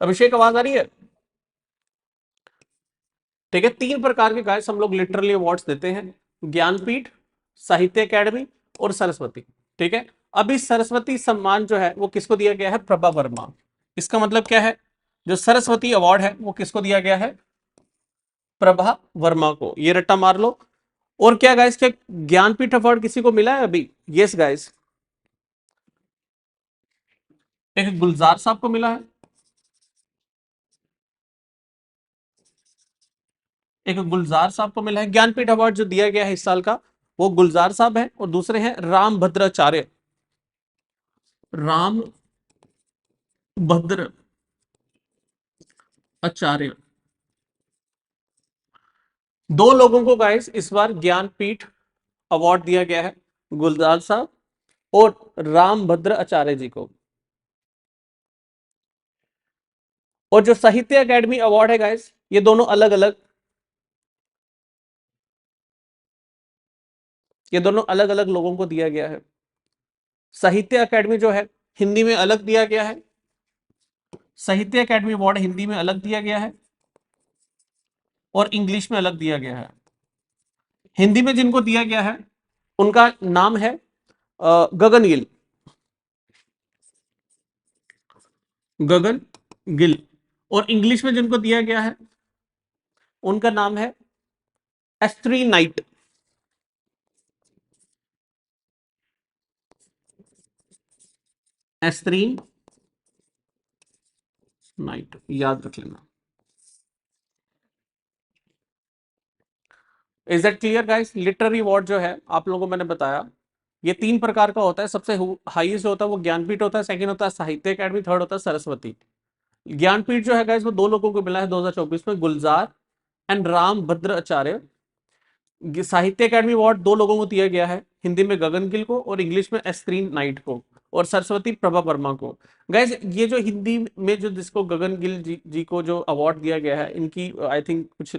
अभिषेक आवाज आ रही है? ठीक है, तीन प्रकार के गाइस हम लोग लिटरली अवार्ड्स देते हैं, ज्ञानपीठ, साहित्य अकेडमी और सरस्वती। ठीक है, अभी सरस्वती सम्मान जो है वो किसको दिया गया है? प्रभा वर्मा। इसका मतलब क्या है? जो सरस्वती अवार्ड है वो किसको दिया गया है? प्रभा वर्मा को। ये रट्टा मार लो। और क्या गाइस, क्या ज्ञानपीठ अवार्ड किसी को मिला है अभी? यस गाइस, एक गुलजार साहब को मिला है, एक गुलजार साहब को मिला है। ज्ञानपीठ अवार्ड जो दिया गया है इस साल का वो गुलजार साहब है, और दूसरे हैं राम भद्राचार्य, राम भद्र आचार्य। दो लोगों को गाइस इस बार ज्ञानपीठ अवार्ड दिया गया है, गुलजार साहब और राम भद्र आचार्य जी को। और जो साहित्य अकेडमी अवार्ड है गाइस, ये दोनों अलग अलग, ये दोनों अलग अलग लोगों को दिया गया है। साहित्य अकेडमी जो है हिंदी में अलग दिया गया है, साहित्य अकेडमी अवार्ड हिंदी में अलग दिया गया है और इंग्लिश में अलग दिया गया है। हिंदी में जिनको दिया गया है उनका नाम है गगन गिल, गगन गिल। और इंग्लिश में जिनको दिया गया है उनका नाम है एस्ट्री नाइट, एस्ट्रीन नाइट, याद रख लेना। Is that clear guys? Literary award जो है आप लोगों को मैंने बताया ये तीन प्रकार का होता है। सबसे हाईएस्ट होता है वो ज्ञानपीठ होता है, सेकंड होता है साहित्य अकेडमी, थर्ड होता है सरस्वती। ज्ञानपीठ जो है गाइस वो दो लोगों को मिला है 2024 में, गुलजार एंड राम भद्र आचार्य। साहित्य अकेडमी अवार्ड दो लोगों को दिया गया है, हिंदी में गगन गिल को और इंग्लिश में एस्क्रीन नाइट को, और सरस्वती प्रभा वर्मा को। गैस ये जो हिंदी में जो जिसको गगन गिल जी को जो अवार्ड दिया गया है, इनकी आई थिंक कुछ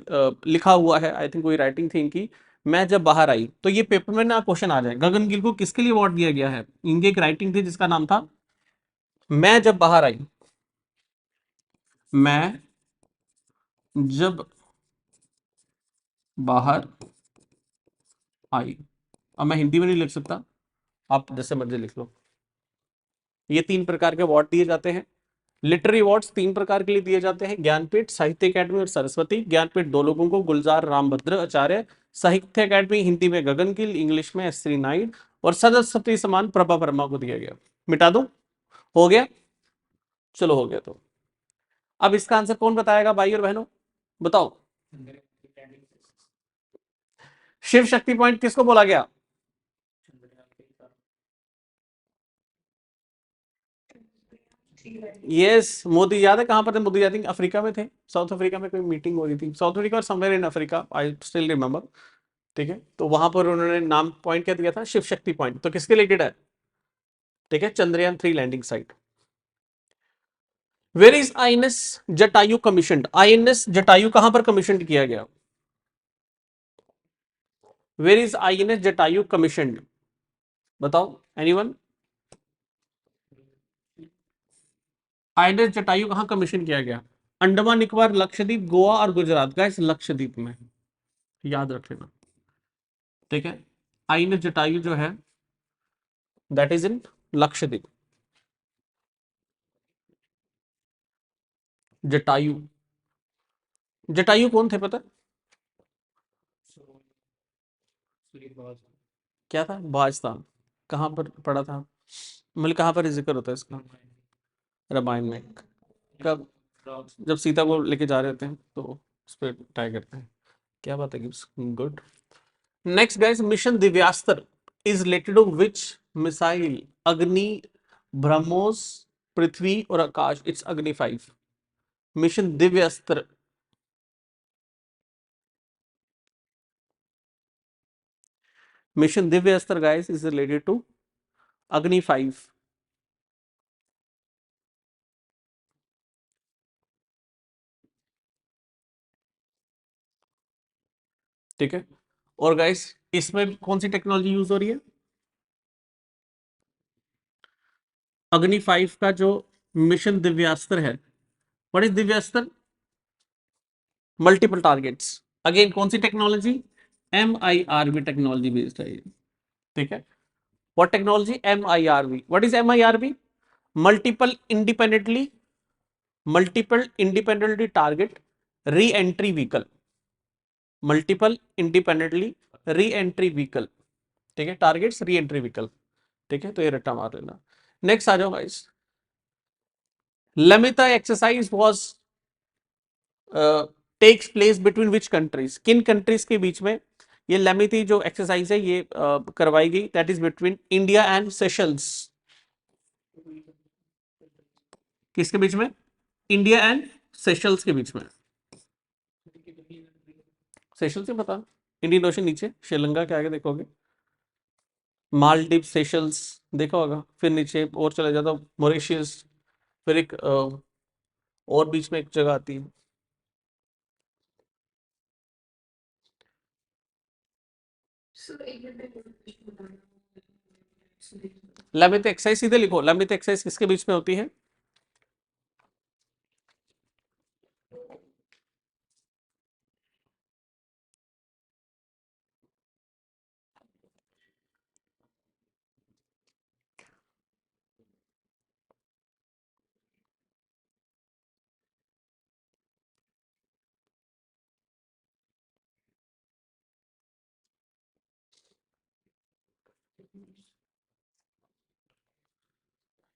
लिखा हुआ है, आई थिंक कोई राइटिंग थी इनकी, मैं जब बाहर आई, तो ये पेपर में ना क्वेश्चन आ जाए गगन गिल को किसके लिए अवार्ड दिया गया है। इनकी एक राइटिंग थी जिसका नाम था मैं जब बाहर आई, मैं जब बाहर आई। अब मैं हिंदी में नहीं लिख सकता, आप जैसे मर्जी लिख लो। ये तीन प्रकार के अवार्ड दिए जाते हैं। लिटरेरी अवार्ड्स तीन प्रकार के लिए दिए जाते हैं, ज्ञानपीठ, साहित्य अकेडमी और सरस्वती। ज्ञानपीठ दो लोगों को, गुलजार रामभद्र आचार्य। साहित्य अकेडमी हिंदी में गगन गिल, इंग्लिश में एस श्री नाइड, और सरस्वती सम्मान प्रभा वर्मा को दिया गया। मिटा दो, हो गया? चलो हो गया। तो अब इसका आंसर कौन बताएगा भाई और बहनों, बताओ। शिव शक्ति पॉइंट किसको बोला गया? यस, मोदी याद है कहां पर थे मोदी? आई थिंक अफ्रीका में थे, साउथ अफ्रीका में कोई मीटिंग हो रही थी, साउथ अफ्रीका और somewhere in Africa, I still remember. ठीक है, तो वहां पर उन्होंने नाम पॉइंट क्या दिया था? शिव शक्ति पॉइंट। तो किसके रिलेटेड है? ठीक है, Chandrayaan 3 landing site. Where is INS Jatayu commission? INS Jatayu कहां पर कमीशन किया गया? Where is INS Jatayu commission? बताओ एनीवन। आईएनएस जटायु कहां कमीशन किया गया? अंडमान निकोबार, लक्षद्वीप, गोवा और गुजरात। गाइस लक्षद्वीप में, याद रख लेना। ठीक है, आईएनएस जटायु जो है that is in Lakshadweep. Jatayu, Jatayu कौन थे पता? क्या था? भाज था। कहां पर पढ़ा था? मतलब कहां पर जिक्र होता है इसका? रामायण में। कब? जब सीता को लेके जा रहे होते हैं तो उस पर ट्राई करते हैं। क्या बात है गिब्स, good. Next guys, mission Divyastra is related to which missile? Agni, BrahMos, Prithvi और Akash. It's Agni 5। Mission Divyastra. Mission Divyastra guys is related to Agni 5। ठीक है, और गाइस इसमें कौन सी टेक्नोलॉजी यूज हो रही है? अग्नि 5 का जो मिशन दिव्यास्त्र है, what is Divyastra? Multiple targets. Again कौन सी टेक्नोलॉजी? MIRV टेक्नोलॉजी बेस्ड है ये। ठीक है, what technology? MIRV। What is MIRV? Multiple independently, multiple independently target re entry vehicle. Multiple independently re entry vehicle. ठीक है, टारगेट्स री एंट्री व्हीकल। ठीक है, तो ये रट्टा मार लेना। नेक्स्ट आ जाओ guys. Lamitiye exercise was takes place between which countries? किन कंट्रीज के बीच में ये लेमिती जो एक्सरसाइज है ये करवाई गई? That is between India and Seychelles. किसके बीच में? इंडिया एंड सेशल्स के बीच में। सेशल्स से पता, इंडियन ओशन नीचे श्रीलंका के आगे देखोगे, मालदीव, सेशल्स देखा होगा, फिर नीचे और चले जाता मॉरिशियस, फिर एक और बीच में एक जगह आती है। लेमित एक्सरसाइज सीधे लिखो, लेमित एक्सरसाइज किसके बीच में होती है?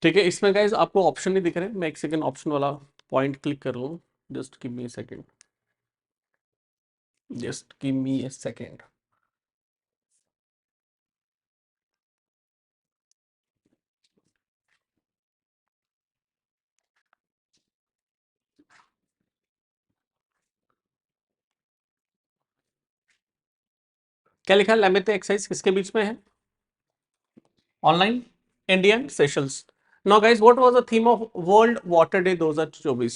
ठीक है, इसमें गाइज आपको ऑप्शन नहीं दिख रहे, मैं एक सेकंड ऑप्शन वाला पॉइंट क्लिक कर लूँ। Just give me a second, just give me a second. क्या लिखा है? लेमित एक्सरसाइज किसके बीच में है? Online, Indian, Seychelles. Now guys what was the theme of world water day 2024?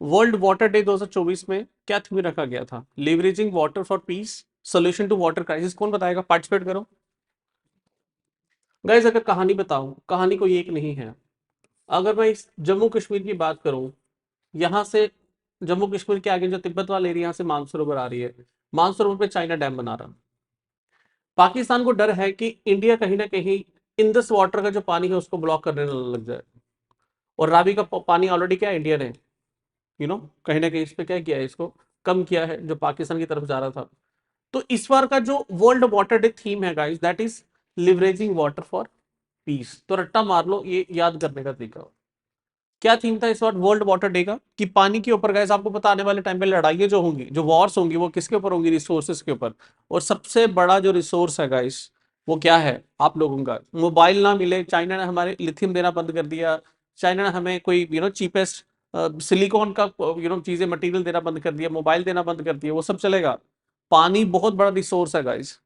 World water day 2024 में क्या थीम रखा गया था? Leveraging water for peace, solution to water crisis. कौन बताएगा? पार्टिसिपेट करो गाइस। अगर कहानी बताऊं, कहानी कोई एक नहीं है। अगर मैं इस जम्मू कश्मीर की बात करूं, यहां से जम्मू कश्मीर के आगे जो तिब्बत वाला एरिया से मानसरोवर आ रही है, मानसरोवर पे चाइना डैम बना रहा। पाकिस्तान को डर है कि इंडिया कहीं ना कहीं इंदस वाटर का जो पानी है उसको ब्लॉक करने लग जाए। और रावी का पानी ऑलरेडी क्या इंडिया ने कहीं ना कहीं इस पे क्या किया है, इसको कम किया है जो पाकिस्तान की तरफ जा रहा था। तो इस बार का जो वर्ल्ड वाटर डे थीम है guys, that is leveraging water for peace. तो रट्टा मार लो, ये याद करने का तरीका। क्या थीम था इस बार वर्ल्ड वाटर डे का? कि पानी के ऊपर गाइस, आपको पता आने वाले टाइम पे लड़ाइयाँ जो होंगी, जो वॉर्स होंगी, वो किसके ऊपर होंगी? रिसोर्सेज के ऊपर। और सबसे बड़ा जो रिसोर्स है गाइस, वो क्या है आप लोगों का? मोबाइल ना मिले, चाइना ने हमारे लिथियम देना बंद कर दिया, चाइना ने हमें कोई चीपेस्ट सिलिकॉन का चीजें मटेरियल देना बंद कर दिया, मोबाइल देना बंद कर दिया, वो सब चलेगा? पानी बहुत बड़ा रिसोर्स है गाइस।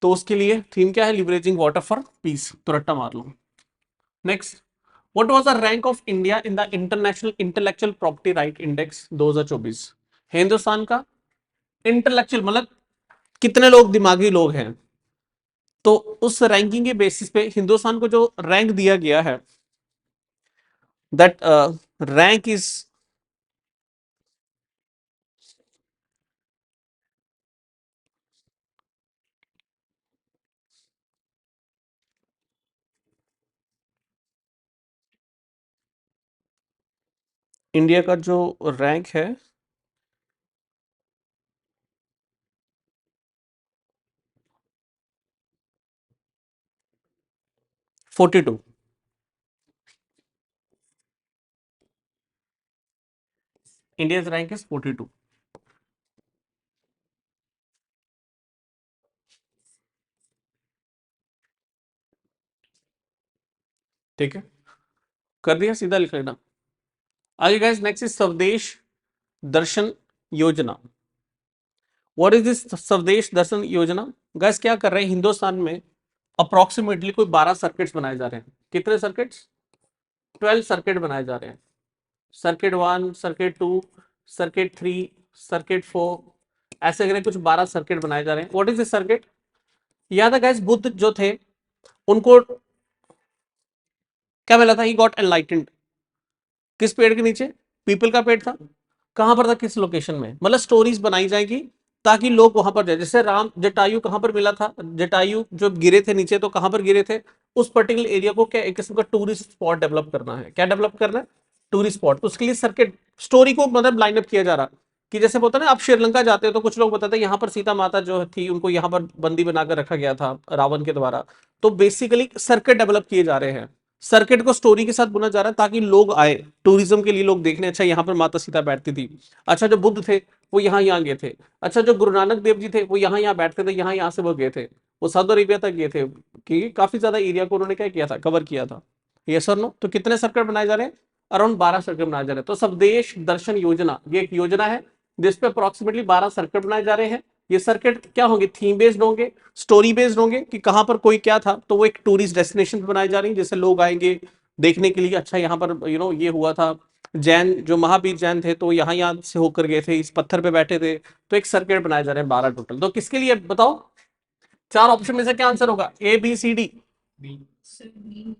तो उसके लिए थीम क्या है? Leveraging water for peace. तो रट्टा मार लो। Next, what was the rank of India in the international intellectual property right index 2024? Hindustan का इंटेलेक्चुअल मतलब कितने लोग दिमागी लोग हैं, तो उस रैंकिंग के बेसिस पे हिंदुस्तान को जो रैंक दिया गया है, दैट रैंक इज, इंडिया का जो रैंक है 42। India rank is 42। ठीक है, कर दिया, सीधा लिख लेना। आगे गाइस, नेक्स्ट इज स्वदेश दर्शन योजना। व्हाट इज दिस स्वदेश दर्शन योजना? गैस क्या कर रहे हैं हिंदुस्तान में? अप्रोक्सीमेटली कोई 12 सर्किट्स बनाए जा रहे हैं। कितने सर्किट्स? 12 सर्किट बनाए जा रहे हैं। सर्किट 1, सर्किट 2, सर्किट 3, सर्किट 4, ऐसे करके कुछ 12 सर्किट बनाए जा रहे हैं। What is this circuit? याद है गैस, बुद्ध जो थे उनको क्या मिला था? He got enlightened. किस पेड़ के नीचे? पीपल का पेड़ था। कहां पर था? किस लोकेशन में? मतलब स्टोरीज बनाई जाएगी ताकि लोग वहां पर जाए। जैसे राम जटायु कहां पर मिला था? जटायु जो गिरे थे नीचे, तो कहां पर गिरे थे? उस पर्टिकुलर एरिया को क्या एक किस्म का टूरिस्ट स्पॉट डेवलप करना है। क्या डेवलप करना है? Tourist spot. उसके लिए सर्किट स्टोरी को मतलब लाइनअप किया जा रहा, कि जैसे होता है ना, आप श्रीलंका जाते हो तो कुछ लोग बताते हैं यहाँ पर सीता माता जो थी उनको यहाँ पर बंदी बनाकर रखा गया था रावण के द्वारा। तो बेसिकली सर्किट डेवलप किए जा रहे हैं, सर्किट को स्टोरी के साथ बुना जा रहा है ताकि लोग आए टूरिज्म के लिए, लोग देखने, अच्छा यहाँ पर माता सीता बैठती थी, अच्छा जो बुद्ध थे वो यहाँ गए थे, अच्छा जो गुरु नानक देव जी थे वो यहाँ बैठते थे, यहाँ से वो गए थे, वो सऊदी अरेबिया तक गए थे, कि काफी ज्यादा एरिया को उन्होंने क्या किया था? कवर किया था। ये सर नो, तो कितने सर्किट बनाए जा रहे हैं? अराउंड 12 सर्किट बनाए जा रहे हैं। तो स्वदेश दर्शन योजना ये एक योजना है जिसपे अप्रोक्सीमेटली 12 सर्किट बनाए जा रहे हैं। ये सर्किट क्या होंगे? थीम बेस्ड होंगे, स्टोरी बेस्ड होंगे, कि कहां पर कोई क्या था, तो वो एक टूरिस्ट डेस्टिनेशन बनाई जा रही है जैसे लोग आएंगे देखने के लिए। अच्छा यहाँ पर ये हुआ था, जैन जो महावीर जैन थे तो यहाँ से होकर गए थे, इस पत्थर पे बैठे थे। तो एक सर्किट बनाए जा रहे हैं 12 टोटल। तो किसके लिए बताओ? चार ऑप्शन में से क्या आंसर होगा? A B C D?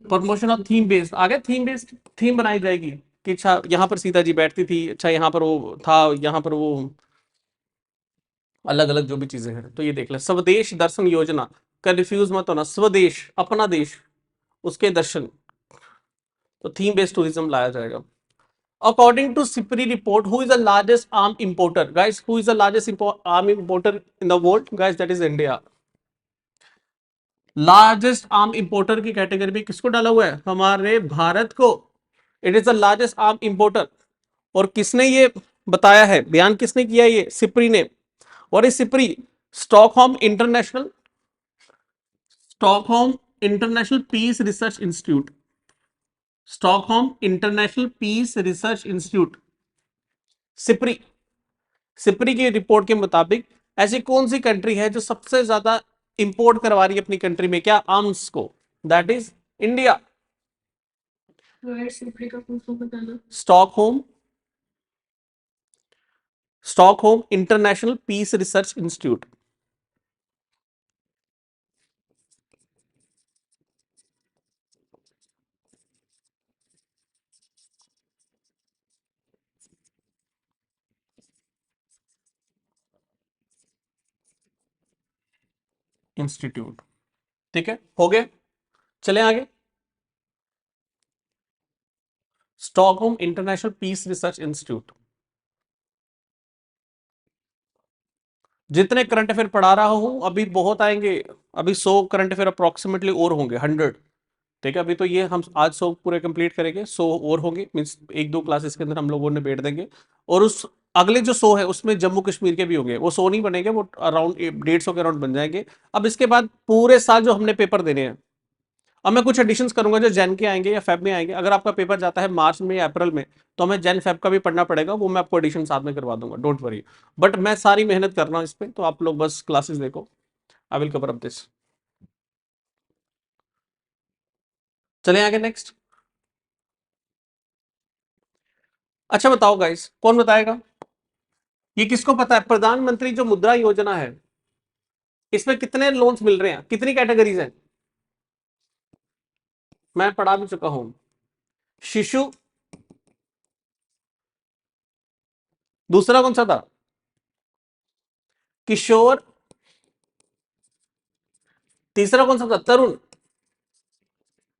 Promotion of theme based. आगे थीम बेस्ड थीम बनाई जाएगी कि अच्छा यहाँ पर सीता जी बैठती थी, अच्छा यहाँ पर वो था, यहाँ पर वो अलग अलग जो भी चीजें हैं। तो ये देख ले, स्वदेश दर्शन योजना, कंफ्यूज मत होना, स्वदेश अपना देश, उसके दर्शन, तो थीम बेस्ड टूरिज्म लाया जाएगा। According to SIPRI report, who is the largest arm importer? Guys, who is the largest arm importer in the world? Guys, that is India. Largest arm importer की कैटेगरी में किसको डाला हुआ है? हमारे भारत को। It is the largest arm importer. और किसने ये बताया है, बयान किसने किया? ये सिप्री ने। और इस SIPRI, Stockholm International, Stockholm International Peace Research Institute, Stockholm International Peace Research Institute, SIPRI. SIPRI की रिपोर्ट के मुताबिक ऐसी कौन सी कंट्री है जो सबसे ज्यादा इंपोर्ट करवा रही है अपनी कंट्री में क्या? आर्म्स को। That is India. Stockholm, Stockholm International Peace Research Institute. Institute. ठीक है, हो गए, चले आगे। Stockholm International Peace Research Institute. जितने करंट अफेयर पढ़ा रहा हूं अभी बहुत आएंगे, अभी 100 करंट अफेयर अप्रोक्सीमेटली और होंगे, 100। ठीक है, अभी तो ये हम आज 100 पूरे कंप्लीट करेंगे, 100 और होंगे, मीन्स 1-2 क्लासेस के अंदर हम लोगों ने बैठ देंगे। और उस अगले जो 100 है उसमें जम्मू कश्मीर के भी होंगे, वो 100 नहीं बनेंगे, वो अराउंड 150 के अराउंड बन जाएंगे। अब इसके बाद पूरे साल जो हमने पेपर देने हैं, अब मैं कुछ एडिशंस करूंगा जो जैन के आएंगे या फेब में आएंगे। अगर आपका पेपर जाता है मार्च में या अप्रैल में, तो हमें जैन फेब का भी पढ़ना पड़ेगा, वो मैं आपको एडिशन साथ में करवा दूंगा, डोंट वरी। बट मैं सारी मेहनत कर रहा हूँ इस पर, तो आप लोग बस क्लासेस देखो, I will cover up this. चले आगे नेक्स्ट। अच्छा बताओ गाइस, कौन बताएगा ये किसको पता है, प्रधानमंत्री जो मुद्रा योजना है, इसमें कितने लोन्स मिल रहे हैं, कितनी कैटेगरीज हैं? मैं पढ़ा भी चुका हूं। शिशु, दूसरा कौन सा था? किशोर, तीसरा कौन सा था? तरुण।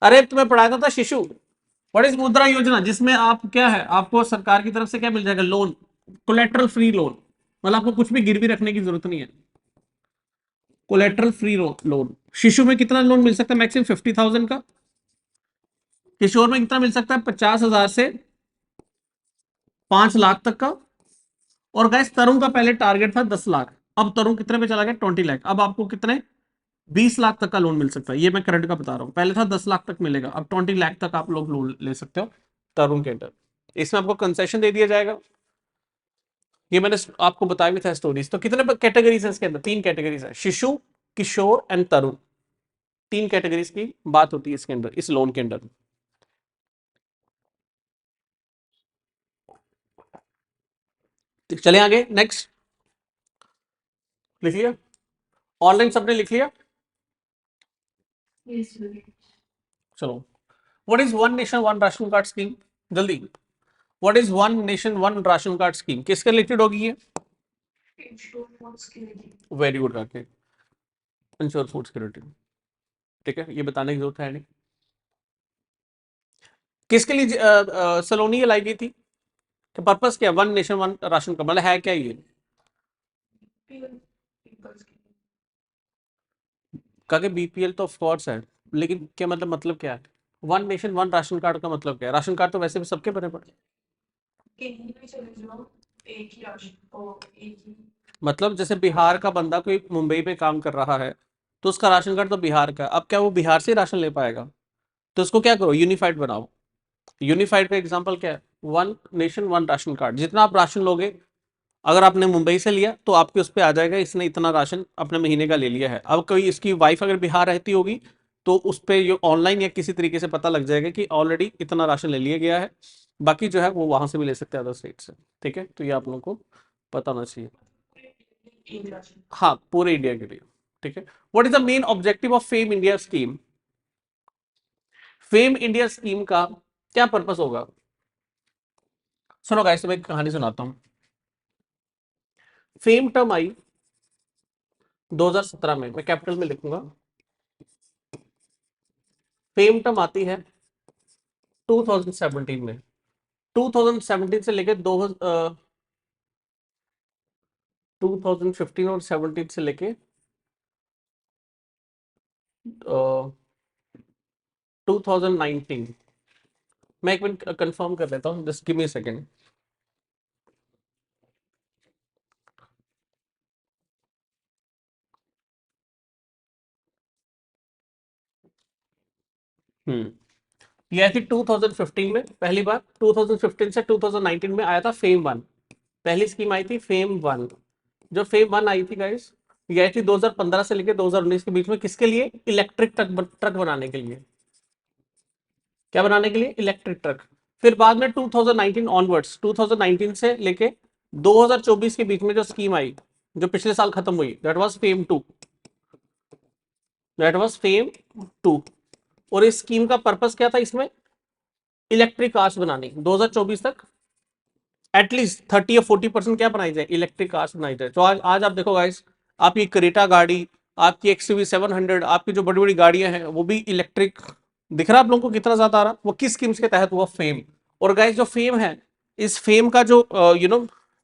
अरे तुम्हें पढ़ाया था शिशु। व्हाट इज मुद्रा योजना, जिसमें आप क्या है, आपको सरकार की तरफ से क्या मिल जाएगा? लोन, कोलेट्रल फ्री लोन, मतलब आपको कुछ भी गिरवी रखने की जरूरत नहीं है, कोलेट्रल फ्री लोन। शिशु में कितना लोन मिल सकता है? मैक्सिमम 50,000 का। किशोर में कितना मिल सकता है? 50,000 से 5 लाख तक का। और गैस तरुण का पहले टारगेट था 10 लाख, अब तरुण कितने पे चला गया? 20 लाख। अब आपको कितने? 20 लाख तक का लोन मिल सकता है, ये मैं करंट का बता रहा हूँ। पहले था 10 लाख तक मिलेगा, अब 20 लाख तक आप लोग लोन ले सकते हो तरुण के अंदर। इसमें आपको कंसेशन दे दिया जाएगा, ये मैंने आपको बताया भी था स्टोरीज। तो कितने कैटेगरीज है इसके अंदर? 3 कैटेगरीज है, शिशु, किशोर एंड तरुण। 3 कैटेगरीज की बात होती है इसके अंदर, इस लोन के अंदर। चले आगे नेक्स्ट। लिख लिया? ऑनलाइन सबने लिख लिया? चलो, what is one nation one ration card scheme? जल्दी, what is one nation one ration card scheme, किसके रिलेटेड होगी ये? Very good Rakesh, ensure food security. ठीक है, ये बताने की जरूरत है नहीं। किसके लिए सलोनी ये लाई गई थी? पर्पस क्या? One nation one ration card मतलब है क्या ये? कहा बीपीएल तो ऑफ कोर्स है, लेकिन क्या मतलब क्या है? One nation one ration card का मतलब क्या है? राशन कार्ड तो वैसे भी सबके बने पड़े, मतलब जैसे बिहार का बंदा कोई मुंबई पे काम कर रहा है, तो उसका राशन कार्ड तो बिहार का। अब क्या वो बिहार से राशन ले पाएगा? तो उसको क्या करो, यूनिफाइड बनाओ। यूनिफाइड का एग्जांपल क्या है? One nation one ration card. जितना आप राशन लोगे, अगर आपने मुंबई से लिया तो आपके उस पर आ जाएगा इसने इतना राशन अपने महीने का ले लिया है। अब कोई इसकी वाइफ अगर बिहार रहती होगी, तो उस पर ऑनलाइन या किसी तरीके से पता लग जाएगा कि ऑलरेडी इतना राशन ले लिया गया है। बाकी जो है वो वहां से भी ले सकते हैं, अदर स्टेट से। ठीक है, तो ये आप लोगों को पता होना चाहिए। हाँ, पूरे इंडिया के लिए। ठीक है, what is the main objective of fame India scheme? Fame India scheme का क्या पर्पस होगा? सुनो गाइस, मैं एक कहानी सुनाता हूँ। फेम टर्म आई 2017 में, मैं कैपिटल में लिखूंगा। फेम टर्म आती है 2017 में। 2017 से लेके 2015 और 17 से लेके 2019। मैं एक मिनट कंफर्म कर लेता हूँ, जस्ट गिव मी सेकेंड। ये आई थी 2015 में पहली बार। 2015 से 2019 में आया था फेम वन। पहली स्कीम आई थी फेम वन। जो फेम वन आई थी गाइस, ये आई थी 2015 से लेकर 2019 के बीच में। किसके लिए? इलेक्ट्रिक ट्रक बनाने के लिए। क्या बनाने के लिए? Electric truck. फिर बाद में 2019 ऑनवर्ड्स, 2019 से लेके 2024 के बीच में जो स्कीम आई, जो पिछले साल खत्म हुई, that was FAME two. That was FAME two. और इस स्कीम का पर्पस क्या था? इसमें इलेक्ट्रिक कार्स बनानी 2024 तक एटलीस्ट 30 या 40% क्या बनाई जाए? इलेक्ट्रिक कार्स बनाई जाए। तो आज आप देखो गाइस, आपकी क्रेटा गाड़ी, आपकी एक्सयूवी 700, आपकी जो बड़ी बड़ी गाड़ियां हैं वो भी इलेक्ट्रिक। दिख रहा है आप लोगों को कितना ज्यादा आ रहा? वो किस स्कीम्स के तहत हुआ? फेम। और गाइस जो फेम है, इस फेम का जो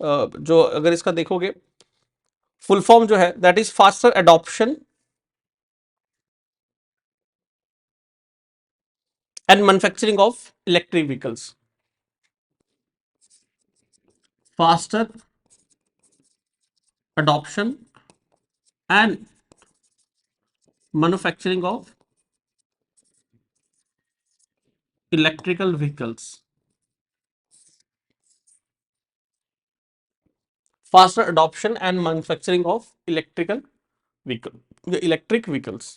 जो अगर इसका देखोगे फुल फॉर्म जो है, that is faster adoption and manufacturing of electric vehicles, faster adoption and manufacturing of electrical vehicles, faster adoption and manufacturing of electrical vehicle, electric vehicles।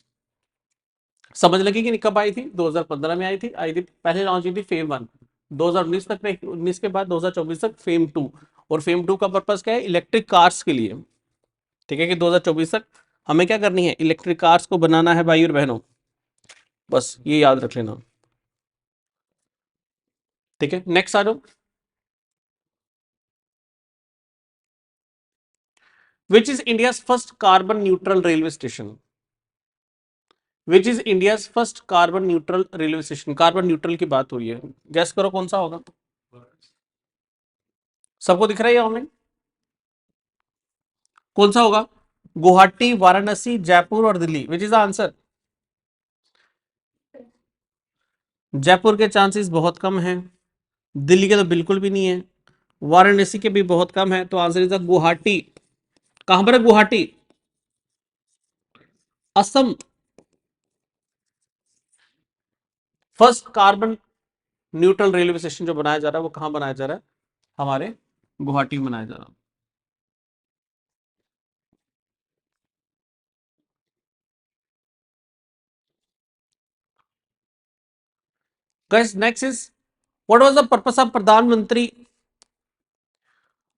समझ लगी कि कब आई थी? 2015 में आई थी पहले लॉन्च हुई थी फेम 1, 2019 तक में, 19 के बाद 2024 तक फेम 2। और फेम 2 का पर्पस क्या है? इलेक्ट्रिक कार्स के लिए। ठीक है कि 2024 तक हमें क्या करनी है? इलेक्ट्रिक कार्स को बनाना है भाई और बहनों, बस ये याद रख लेना। ठीक है, नेक्स्ट आ जाओ। विच is India first carbon neutral railway station? Which is India first carbon neutral railway station? Carbon neutral की बात हुई है, गैस करो कौन सा होगा? सबको दिख रहा है ऑनलाइन? कौन सा होगा? गुवाहाटी, वाराणसी, जयपुर और Delhi? Which is the answer? Jaipur के चांसेस बहुत कम हैं, दिल्ली के तो बिल्कुल भी नहीं है, वाराणसी के भी बहुत कम है, तो आंसर इज द गुवाहाटी। कहां पर है Guwahati? Assam. First carbon neutral railway station जो बनाया जा रहा है वो कहां बनाया जा रहा है? हमारे गुवाहाटी में बनाया जा रहा है। Guys next is what was the purpose of प्रधानमंत्री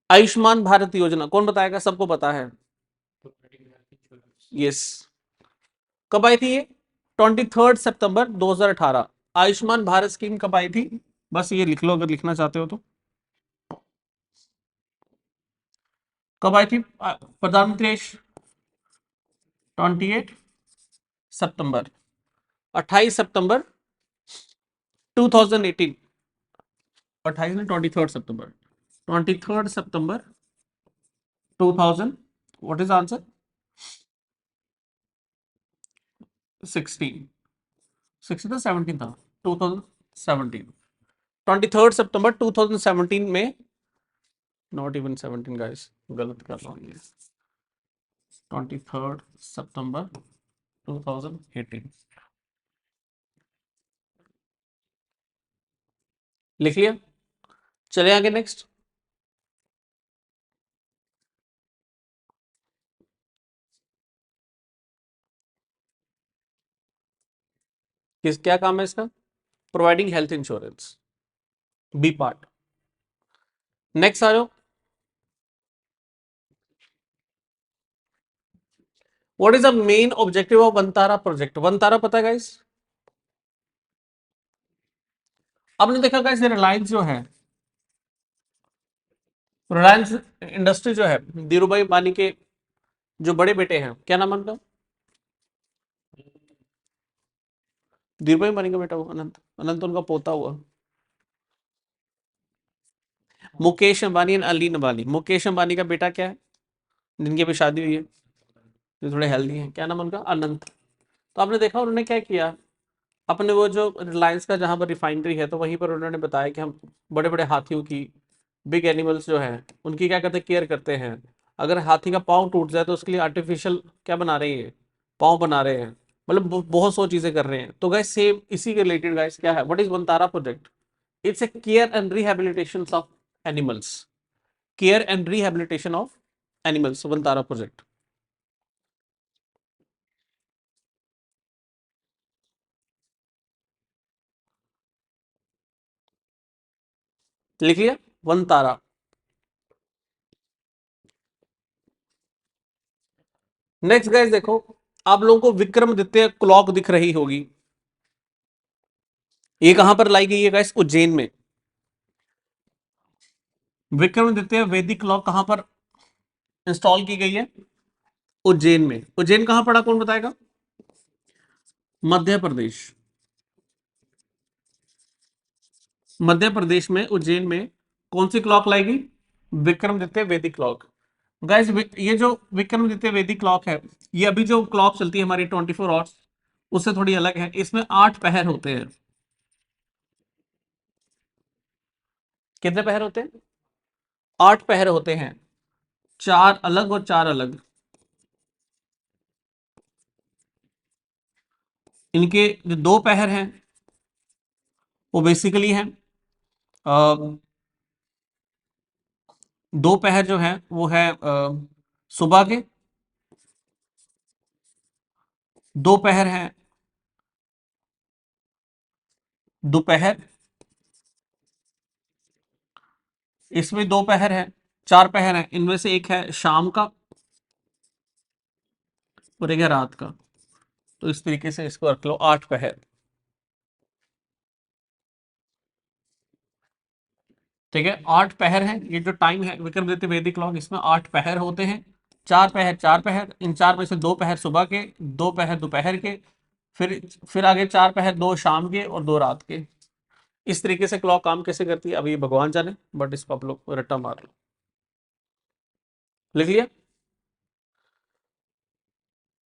आयुष्मान भारत योजना? कौन बताएगा? सबको पता है। यस। कब आई थी ये? 23 सितंबर 2018। आयुष्मान भारत स्कीम कब आई थी? बस ये लिख लो अगर लिखना चाहते हो तो। कब आई थी प्रधानमंत्री? 28 सितंबर, 28 सितंबर 2018। 28 ने 23 सितंबर, 23 सितंबर 2000। What is answer? 16, 16 था 17 था? 2017, 23 सितंबर 2017 में, नॉट इवन 17 गाइस, गलत कर रहा हूँ ये, 23 सितंबर 2018। लिख लिया? चले आगे नेक्स्ट। किस क्या काम है इसका? Providing health insurance, B part. Next आ जाओ। What is the main objective of Vantara project? Vantara पता है गाइस? आपने देखा गाइस रिलायंस जो है, रिलायंस इंडस्ट्री जो है, धीरू भाई अंबानी के जो बड़े बेटे हैं, क्या नाम है उनका? धीरू भाई अंबानी का बेटा वो अनंत, अनंत उनका पोता हुआ। मुकेश अंबानी एंड अली अंबानी। मुकेश अंबानी का बेटा क्या है जिनकी अभी शादी हुई है, जो थोड़े हेल्दी हैं, क्या नाम है उनका? अनंत। तो आपने देखा उन्होंने क्या किया, अपने वो जो रिलायंस का जहां पर रिफाइनरी है, तो वहीं पर उन्होंने बताया कि हम बड़े बड़े हाथियों की, बिग एनिमल्स जो है उनकी क्या करते, केयर करते हैं। अगर हाथी का पाँव टूट जाए तो उसके लिए आर्टिफिशियल क्या बना रहे हैं? पाँव बना रहे हैं। मतलब बहुत सौ चीजें कर रहे हैं। तो गाइस सेम इसी के रिलेटेड गाइस क्या है, what is Vantara project? It's a care and rehabilitation of animals, care and rehabilitation of animals, Vantara project. लिख लिया? वनतारा। नेक्स्ट गाइस देखो, आप लोगों को विक्रमादित्य क्लॉक दिख रही होगी, ये कहां पर लाई गई है गाइस? उज्जैन में। विक्रमादित्य वैदिक क्लॉक कहां पर इंस्टॉल की गई है? उज्जैन में। उज्जैन कहां पड़ा, कौन बताएगा? मध्य प्रदेश। मध्य प्रदेश में उज्जैन में कौन सी क्लॉक लाएगी? विक्रमादित्य वैदिक क्लॉक। गाइस ये जो विक्रमादित्य वैदिक क्लॉक है, ये अभी जो क्लॉक चलती है हमारी 24 आवर्स, उससे थोड़ी अलग है। इसमें 8 पहर होते हैं। कितने पहर होते हैं? 8 पहर होते हैं, 4 अलग और 4 अलग। इनके जो 2 पहर हैं वो बेसिकली हैं, अ, 2 पहर जो है वो है सुबह के, 2 पहर हैं दोपहर, इसमें 2 पहर है, 4 पहर है, इनमें से एक है शाम का और एक है रात का। तो इस तरीके से इसको रख लो 8 पहर। ठीक है, 8 पहर है, ये जो टाइम है विक्रमादित्य वैदिक क्लॉक, इसमें 8 पहर होते हैं। 4 पहर, 4 पहर, इन 4 में से 2 पहर सुबह के, 2 पहर दोपहर के, फिर आगे 4 पहर, 2 शाम के और 2 रात के। इस तरीके से क्लॉक काम कैसे करती है अभी ये भगवान जाने, बट इसको आप लोग रट्टा मार लो। लिख लिया?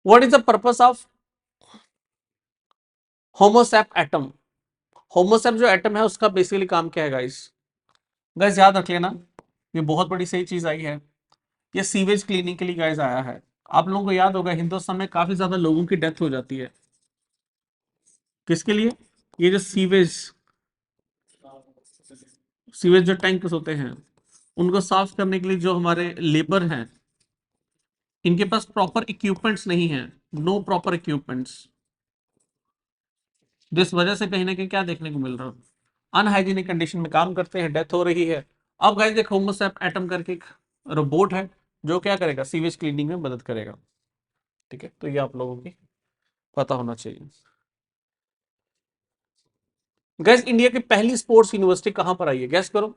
What is the purpose of homosap atom? Homosap जो एटम है उसका बेसिकली काम क्या है गाइस? गाइस याद रख लेना, ये बहुत बड़ी सही चीज आई है, ये सीवेज क्लीनिंग के लिए गाइस आया है। आप लोगों को याद होगा हिंदुस्तान में काफी ज्यादा लोगों की डेथ हो जाती है, किसके लिए? ये जो सीवेज सीवेज जो टैंक्स होते हैं उनको साफ करने के लिए जो हमारे लेबर हैं, इनके पास प्रॉपर इक्विपमेंट्स नहीं है, नो प्रॉपर इक्विपमेंट्स। जिस वजह से कहीं ना कहीं क्या देखने को मिल रहा है, अनहाइजीनिक कंडीशन में काम करते हैं, डेथ हो रही है। अब गाइस एक होमोसैप एटम करके एक रोबोट है जो क्या करेगा, सीवेज क्लीनिंग में मदद करेगा। ठीक है, तो ये आप लोगों की पता होना चाहिए। गैस इंडिया की पहली स्पोर्ट्स यूनिवर्सिटी कहां पर आई है, गैस करो।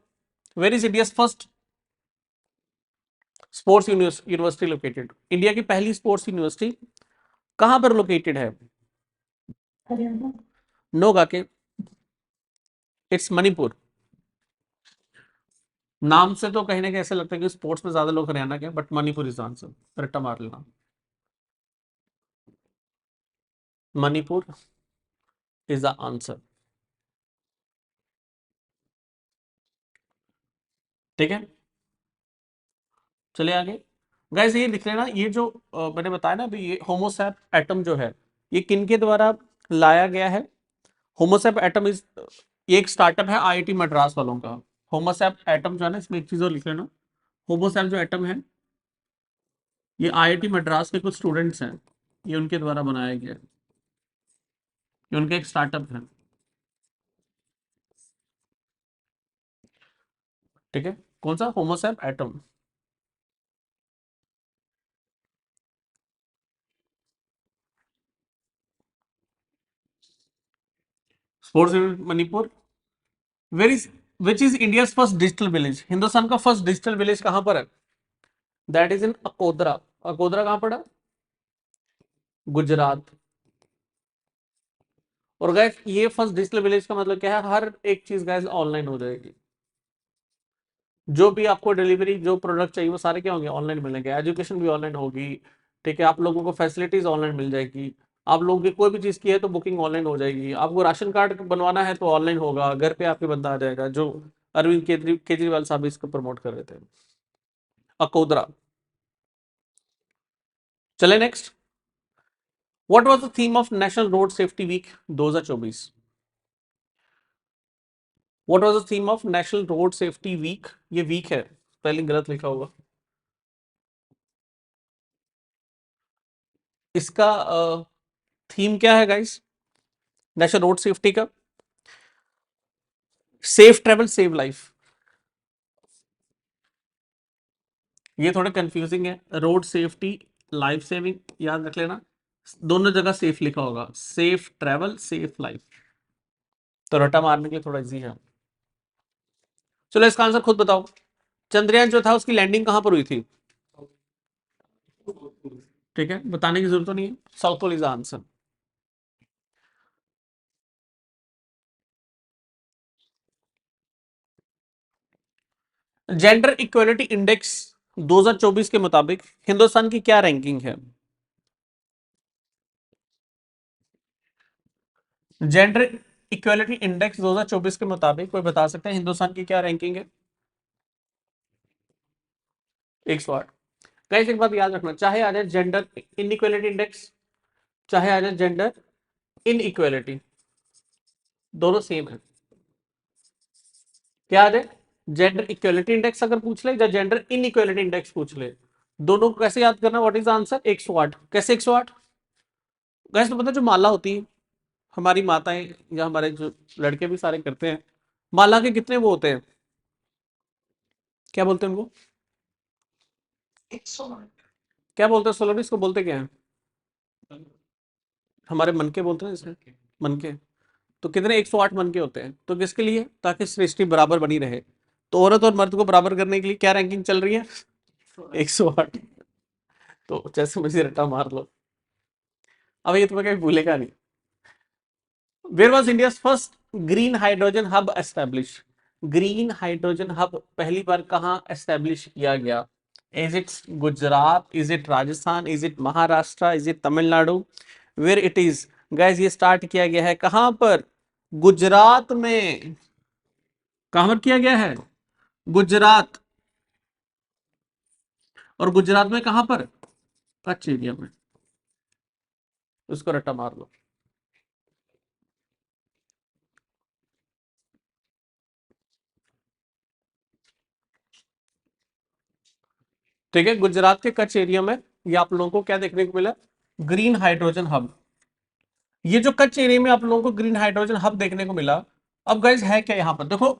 Where is India first sports university located? India की पहली स्पोर्ट्स यूनिवर्सिटी कहां पर लोकेटेड है? नो गाके, इट्स मणिपुर। नाम से तो कहीं ना कहीं ऐसे लगता है कि स्पोर्ट्स में ज्यादा लोग हरियाणा के, बट मणिपुर इज आंसर, रट्टा मार लेना। Manipur is the answer. ठीक है, चलिए आगे। गाइस ये लिख लेना, ये जो मैंने बताया ना अभी, ये होमोसैप एटम जो है ये किनके द्वारा लाया गया है? होमोसैप एटम इज, ये एक स्टार्टअप है आईआईटी मद्रास वालों का। होमोसैप एटम जो है ना, इसमें एक चीज और लिख लेना, होमोसैप जो एटम है ये आईआईटी मद्रास के कुछ स्टूडेंट्स हैं, ये उनके द्वारा बनाया गया है, ये उनका एक स्टार्टअप है। ठीक है, कौन सा? Homosap atom. Sports Manipur. Where is, which is India first digital village? Hindustan का फर्स्ट डिजिटल विलेज कहां पर है? That is in Akodara. Akodara कहां पड़ा? गुजरात। और गैस ये फर्स्ट डिजिटल विलेज का मतलब क्या है, हर एक चीज गैस ऑनलाइन हो जाएगी, जो भी आपको डिलीवरी, जो प्रोडक्ट चाहिए वो सारे क्या होंगे, ऑनलाइन मिलेंगे। एजुकेशन भी ऑनलाइन होगी। ठीक है, आप लोगों को फैसिलिटीज ऑनलाइन मिल जाएगी। आप लोगों की कोई भी चीज की है तो बुकिंग ऑनलाइन हो जाएगी। आपको राशन कार्ड बनवाना है तो ऑनलाइन होगा, घर पे आपके बंदा आ जाएगा, जो अरविंद केजरीवाल साहब इसको प्रमोट कर रहे थे। अकोदरा। चले next. What was the theme of national road safety week 2024? What was the theme of national road safety week? ये वीक है, स्पेलिंग गलत लिखा होगा। इसका थीम क्या है गाइस नेशनल रोड सेफ्टी का? Safe travel save life. ये थोड़ा कंफ्यूजिंग है, रोड सेफ्टी लाइफ सेविंग, याद रख लेना, दोनों जगह सेफ लिखा होगा, सेफ ट्रेवल सेफ लाइफ, तो रटा मारने के लिए थोड़ा इजी है। चलो इसका आंसर खुद बताओ, चंद्रयान जो था उसकी लैंडिंग कहां पर हुई थी? ठीक है, बताने की जरूरत तो नहीं है, South Pole is answer. Gender equality index 2024 के मुताबिक हिंदुस्तान की क्या रैंकिंग है? जेंडर इक्वालिटी इंडेक्स 2024 के मुताबिक कोई बता सकता है हिंदुस्तान की क्या रैंकिंग है? 108। गाइस एक बात याद रखना, चाहे आ जाए जेंडर इनइक्वालिटी इंडेक्स, चाहे आ जाए जेंडर इनइक्वालिटी, दोनों सेम है। क्या आ जाए, जेंडर इक्वालिटी इंडेक्स अगर पूछ ले या जेंडर इनइक्वालिटी इंडेक्स पूछ ले, दोनों को कैसे याद करना? What is answer? 108। कैसे 108? गाइस तो पता जो माला होती है, हमारी माताएं या हमारे जो लड़के भी सारे करते हैं, माला के कितने वो होते हैं, क्या बोलते हैं उनको? 108। क्या बोलते हैं सोलर, इसको बोलते क्या है? हमारे मन के बोलते हैं इसमें, मन के। तो कितने 108 मन के होते हैं, तो किसके लिए? ताकि सृष्टि बराबर बनी रहे। तो औरत और मर्द को बराबर करने के लिए क्या रैंकिंग चल रही है? 108। तो जैसे मुझे रट्टा मार लो, अब ये तुम्हें कहीं भूलेगा नहीं। Where was India first green hydrogen hub establish? Green hydrogen hub पहली बार कहां एस्टेब्लिश किया गया? Is it Gujarat, is it Rajasthan, is it Maharashtra, is it Tamil Nadu? Where it is? Guess ये स्टार्ट किया गया है कहां पर? गुजरात में। कहां पर किया गया है? गुजरात। और गुजरात में कहां पर? कच्छ एरिया में। उसको रट्टा मार लो। ठीक है, गुजरात के कच्छ एरिया में ये आप लोगों को क्या देखने को मिला? Green hydrogen hub. ये जो कच्छ एरिया में आप लोगों को ग्रीन हाइड्रोजन हब देखने को मिला, अब गाइस है क्या यहां पर? देखो,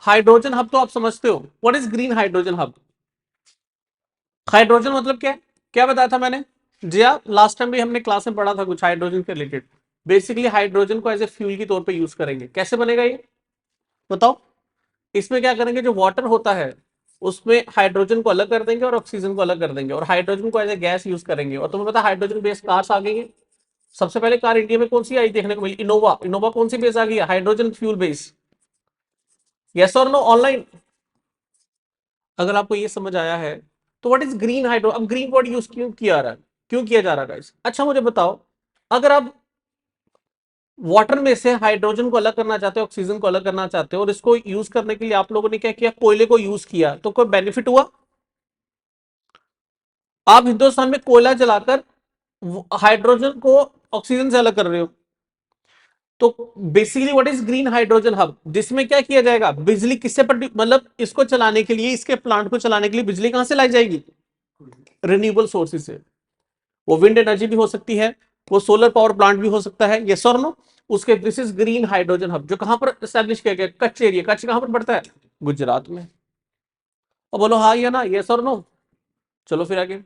हाइड्रोजन हब तो आप समझते हो, what is green hydrogen hub? Hydrogen मतलब क्या है? क्या बताया था मैंने? जिया लास्ट टाइम भी हमने क्लास में पढ़ा था कुछ हाइड्रोजन के रिलेटेड। बेसिकली हाइड्रोजन को एज ए फ्यूल के तौर पे यूज करेंगे। कैसे बनेगा ये बताओ? इसमें क्या करेंगे, जो वाटर होता है उसमें हाइड्रोजन को अलग कर देंगे और ऑक्सीजन को अलग कर देंगे, और हाइड्रोजन को एज ए गैस यूज करेंगे। और तुम्हें पता है हाइड्रोजन बेस्ड कार्स आ गई है। सबसे पहले कार इंडिया में कौन सी आई देखने को मिली? इनोवा। इनोवा कौन सी बेस आ गई? Hydrogen fuel base. यस और नो ऑनलाइन? अगर आपको ये समझ आया है तो व्हाट इज ग्रीन हाइड्रो, अब ग्रीन वर्ड यूज क्यों किया रहा है, क्यों किया जा रहा है गाइस? अच्छा मुझे बताओ, अगर आप वाटर में से हाइड्रोजन को अलग करना चाहते हो, ऑक्सीजन को अलग करना चाहते हो, और इसको यूज करने के लिए आप लोगों ने क्या किया? कोयले को यूज किया, तो कोई बेनिफिट हुआ? आप हिंदुस्तान में कोयला जलाकर हाइड्रोजन को ऑक्सीजन से अलग कर रहे हो। तो basically what is green hydrogen hub? जिसमें क्या किया जाएगा? बिजली किससे मतलब इसको चलाने के लिए, इसके प्लांट को चलाने के लिए बिजली कहां से लाई जाएगी? रिन्यूएबल सोर्सेज से। वो विंड एनर्जी भी हो सकती है, वो सोलर पावर प्लांट भी हो सकता है। यस और नो? उसके this is green hydrogen hub, जो कहां पर स्टैब्लिश किया गया? कच्छ एरिया। कच्छ कहां पर पड़ता है? गुजरात में। और बोलो हाँ या ना, यस और नो? चलो फिर आगे।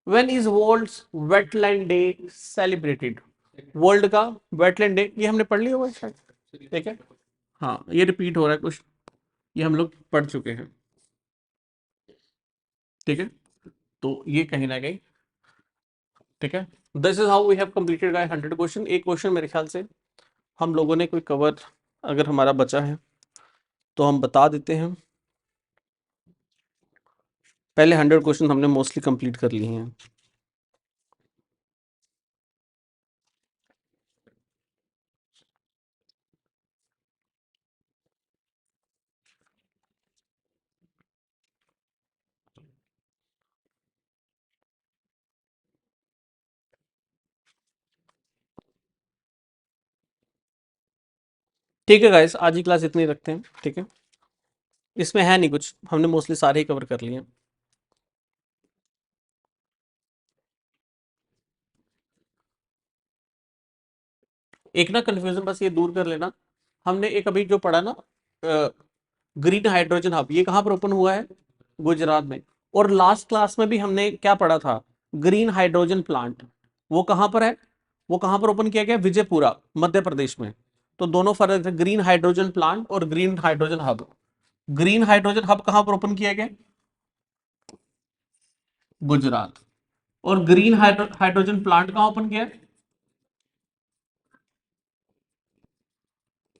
When is world's wetland day celebrated? World का वेटलैंड डे, ये हमने पढ़ लिया हुआ है शायद, ठीक है। हाँ ये रिपीट हो रहा है कुछ, ये हम लोग पढ़ चुके हैं, ठीक है। तो ये कहीं ना कहीं, ठीक है। This is how we have completed guys 100 question. एक क्वेश्चन मेरे ख्याल से हम लोगों ने कोई कवर अगर हमारा बचा है तो हम बता देते हैं। पहले 100 क्वेश्चन हमने मोस्टली कंप्लीट कर लिए हैं। ठीक है गाइस, आज की क्लास इतनी रखते हैं, ठीक है। इसमें है नहीं कुछ, हमने मोस्टली सारे ही कवर कर लिए हैं। एक ना कंफ्यूजन बस ये दूर कर लेना, हमने एक अभी जो पढ़ा ना ग्रीन हाइड्रोजन हब, ये कहाँ पर ओपन हुआ है? गुजरात में। और लास्ट क्लास में भी हमने क्या पढ़ा था? ग्रीन हाइड्रोजन प्लांट, वो कहाँ पर है? वो कहाँ पर ओपन किया गया? विजयपुरा, मध्य प्रदेश में। तो दोनों फर्क है, ग्रीन हाइड्रोजन प्लांट और green hydrogen hub. Green hydrogen hub कहाँ पर ओपन किया गया? गुजरात। और ग्रीन हाइड्रोजन प्लांट कहाँ ओपन किया है?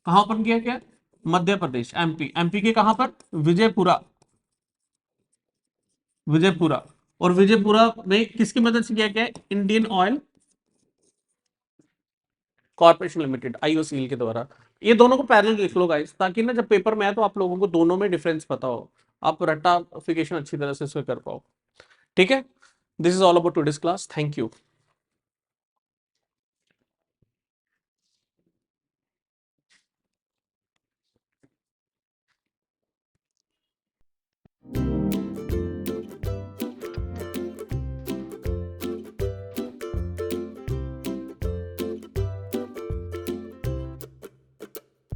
कहाँ ओपन किया गया? मध्य प्रदेश, एमपी। एमपी के कहाँ पर? विजयपुरा। विजयपुरा। और विजयपुरा में किसकी मदद से किया गया है? Indian oil corporation limited, IOCL के द्वारा। ये दोनों को पैरेलल लिख लो गाइस, ताकि ना जब पेपर में आए तो आप लोगों को दोनों में डिफरेंस पता हो, आप रट्टाफिकेशन अच्छी तरह से इसमें कर पाओ। ठीक है, this is all about today's class, thank you.